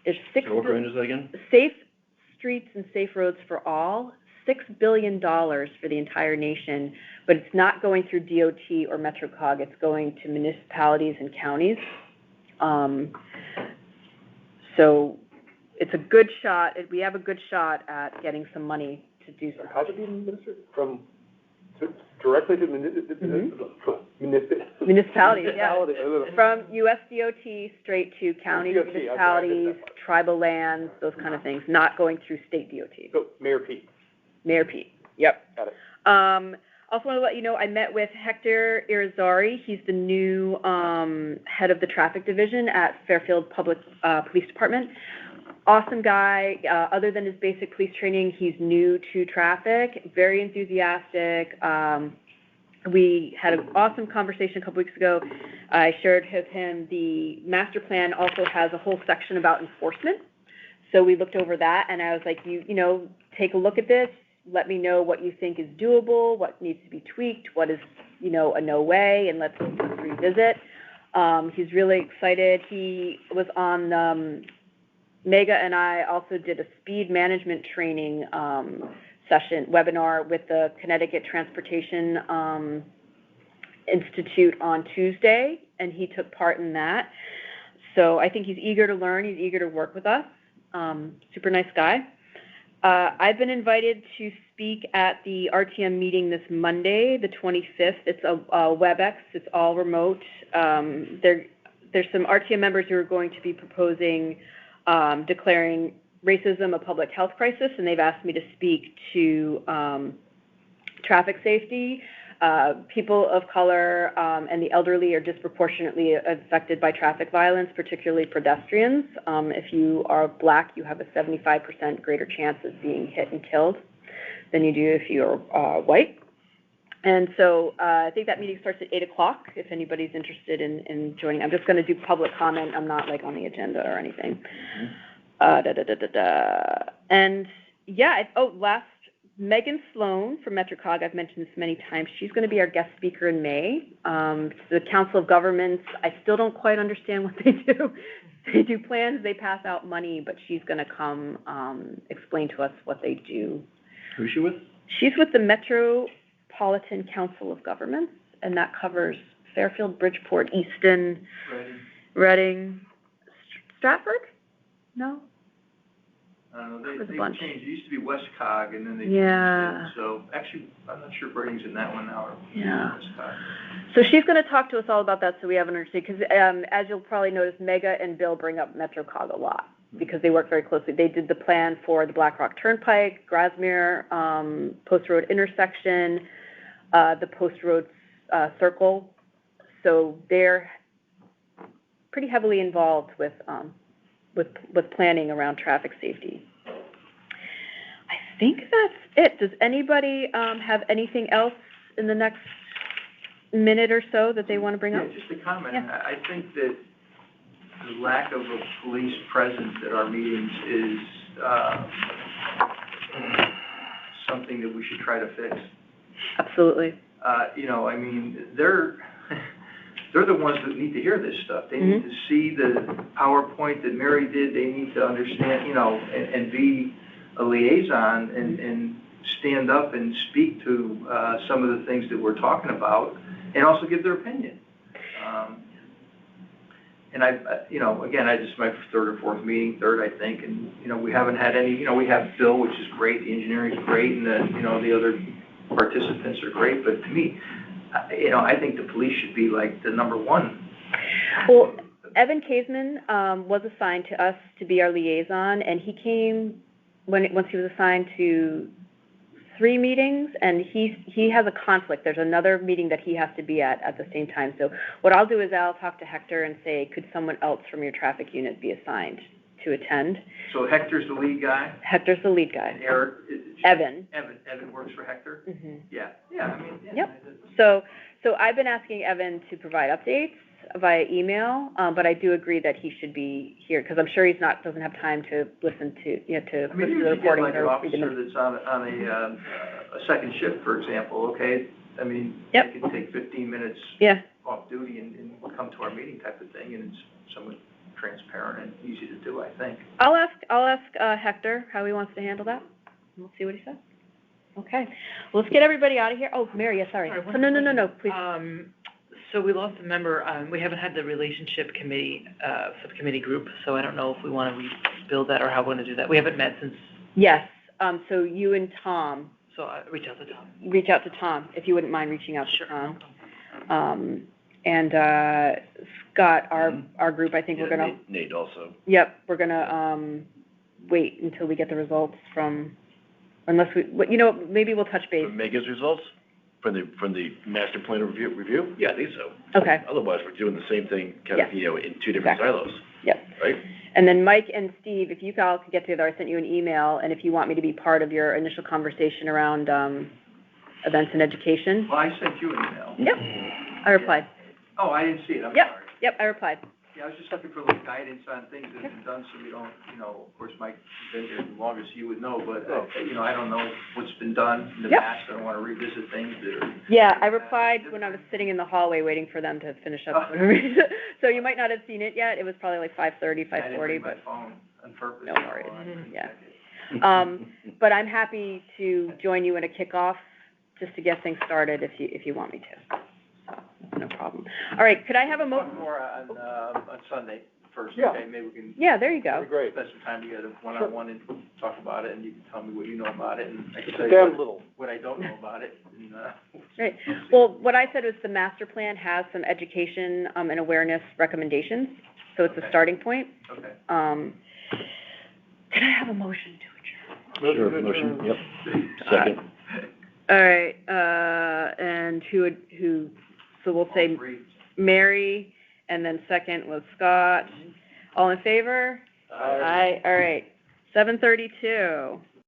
It's
What grant is that again?
Safe Streets and Safe Roads for All, $6 billion for the entire nation, but it's not going through DOT or MetroCog. It's going to municipalities and counties. So it's a good shot. We have a good shot at getting some money to do so.
How's it being administered? Directly to
municipalities, yeah. From USDOT straight to counties,
DOT,
municipalities,
okay,
tribal lands, those kind of things, not going through state DOT.
So Mayor Pete.
Mayor Pete, yep.
Got it.
Also want to let you know, I met with Hector Irizarry. He's the new head of the traffic division at Fairfield Public Police Department. Awesome guy. Other than his basic police training, he's new to traffic, very enthusiastic. We had an awesome conversation a couple weeks ago. I shared with him the master plan also has a whole section about enforcement. So we looked over that, and I was like, you know, take a look at this. Let me know what you think is doable, what needs to be tweaked, what is, you know, a no way, and let's revisit. He's really excited. He was on Mega and I also did a speed management training webinar with the Connecticut Transportation Institute on Tuesday, and he took part in that. So I think he's eager to learn. He's eager to work with us. Super nice guy. I've been invited to speak at the RTM meeting this Monday, the 25th. It's a WebEx. It's all remote. There's some RTM members who are going to be proposing declaring racism a public health crisis, and they've asked me to speak to traffic safety. People of color and the elderly are disproportionately affected by traffic violence, particularly pedestrians. If you are Black, you have a 75% greater chance of being hit and killed than you do if you're white. And so I think that meeting starts at 8 o'clock if anybody's interested in joining. I'm just going to do public comment. I'm not like on the agenda or anything. And yeah, Megan Sloan from MetroCog, I've mentioned this many times. She's going to be our guest speaker in May. The Council of Governments, I still don't quite understand what they do. They do plans, they pass out money, but she's going to come explain to us what they do.
Who's she with?
She's with the Metropolitan Council of Governments, and that covers Fairfield, Bridgeport, Easton, Reading, Stratford? No?
I don't know, they
bunch.
changed, it used to be Westcog, and then they
Yeah.
changed it, so, actually, I'm not sure Reading's in that one now, or
Yeah.
Westcog.
So she's going to talk to us all about that so we have an understanding, because as you'll probably notice, Mega and Bill bring up MetroCog a lot, because they work very closely. They did the plan for the Black Rock Turnpike, Grasmere, Post Road intersection, the Post Road circle, so they're pretty heavily involved with planning around traffic safety. I think that's it. Does anybody have anything else in the next minute or so that they want to bring up?
Yeah, just a comment.
Yeah.
I think that the lack of a police presence at our meetings is something that we should try to fix.
Absolutely.
You know, I mean, they're the ones that need to hear this stuff. They need to see the PowerPoint that Mary did. They need to understand, you know, and be a liaison and stand up and speak to some of the things that we're talking about, and also give their opinion. And you know, again, this is my third or fourth meeting, I think, and, you know, we haven't had any, you know, we have Bill, which is great, the engineering is great, and the, you know, the other participants are great, but to me, you know, I think the police should be like the number one.
Well, Evan Kaisman was assigned to us to be our liaison, and he came once he was assigned to 3 meetings, and he has a conflict. There's another meeting that he has to be at the same time. So what I'll do is I'll talk to Hector and say, could someone else from your traffic unit be assigned to attend?
So Hector's the lead guy,
Hector's the lead guy.
and Eric.
Evan.
Evan works for Hector?
Mhm.
Yeah, I mean, yeah.
Yep. So I've been asking Evan to provide updates via email, but I do agree that he should be here, because I'm sure doesn't have time to listen to, to
I mean,
listen to
you
the
could get
recording.
like an
or read the
officer
minutes.
that's on a second shift, for example, okay? I mean,
Yep.
they can take 15 minutes
Yeah,
off duty and come to our meeting type of thing, and it's somewhat transparent and easy to do, I think.
I'll ask Hector how he wants to handle that. We'll see what he says. Okay, well, let's get everybody out of here. Oh, Mary, yeah, sorry.
Sorry,
No, please.
So we lost a member, we haven't had the relationship committee, subcommittee group, so I don't know if we want to rebuild that or how we want to do that. We haven't met since,
Yes, so you and Tom,
so I reach out to Tom.
reach out to Tom, if you wouldn't mind reaching out to
Sure.
Tom. And Scott, our group, I think we're gonna,
Nate also.
yep, we're gonna wait until we get the results from, unless we, maybe we'll touch base.
From Mega's results? From the master plan review? Yeah, I think so.
Okay,
Otherwise, we're doing the same thing, kind of,
Yes.
in 2 different
Exactly.
silos,
yep.
right?
And then Mike and Steve, if you all could get together, I sent you an email, and if you want me to be part of your initial conversation around events and education.
Well, I sent you an email.
Yep, I replied.
Oh, I didn't see it, I'm
Yep.
sorry.
Yep, I replied.
Yeah, I was just looking for a little guidance on things that have been done, so we don't, of course, Mike, you've been here the longest, you would know, but, I don't know what's been done in the
Yep.
past, I don't want to revisit things that are.
Yeah, I replied when I was sitting in the hallway waiting for them to finish up. So you might not have seen it yet. It was probably like 5:30, 5:40,
I didn't bring my
but
phone on purpose.
no worries.
I couldn't
Yeah.
check it.
But I'm happy to join you in a kickoff just to get things started if you want me to. So that's no problem. All right, could I have a
Talk more on Sunday first,
Yeah.
okay, maybe we can
Yeah, there you go.
That'd be great.
spend some time together, one-on-one, and talk about it, and you can tell me what you know about it, and I can tell
Damn
you
little.
what I don't know about it, and,
Great. Well, what I said was the master plan has some education and awareness recommendations, so it's a
Okay.
starting point.
Okay.
Could I have a motion to adjourn?
Sure, motion, yep. Second.
All right, and so we'll say
Three.
Mary, and then second was Scott. All in favor? Aye. All right, 7:32.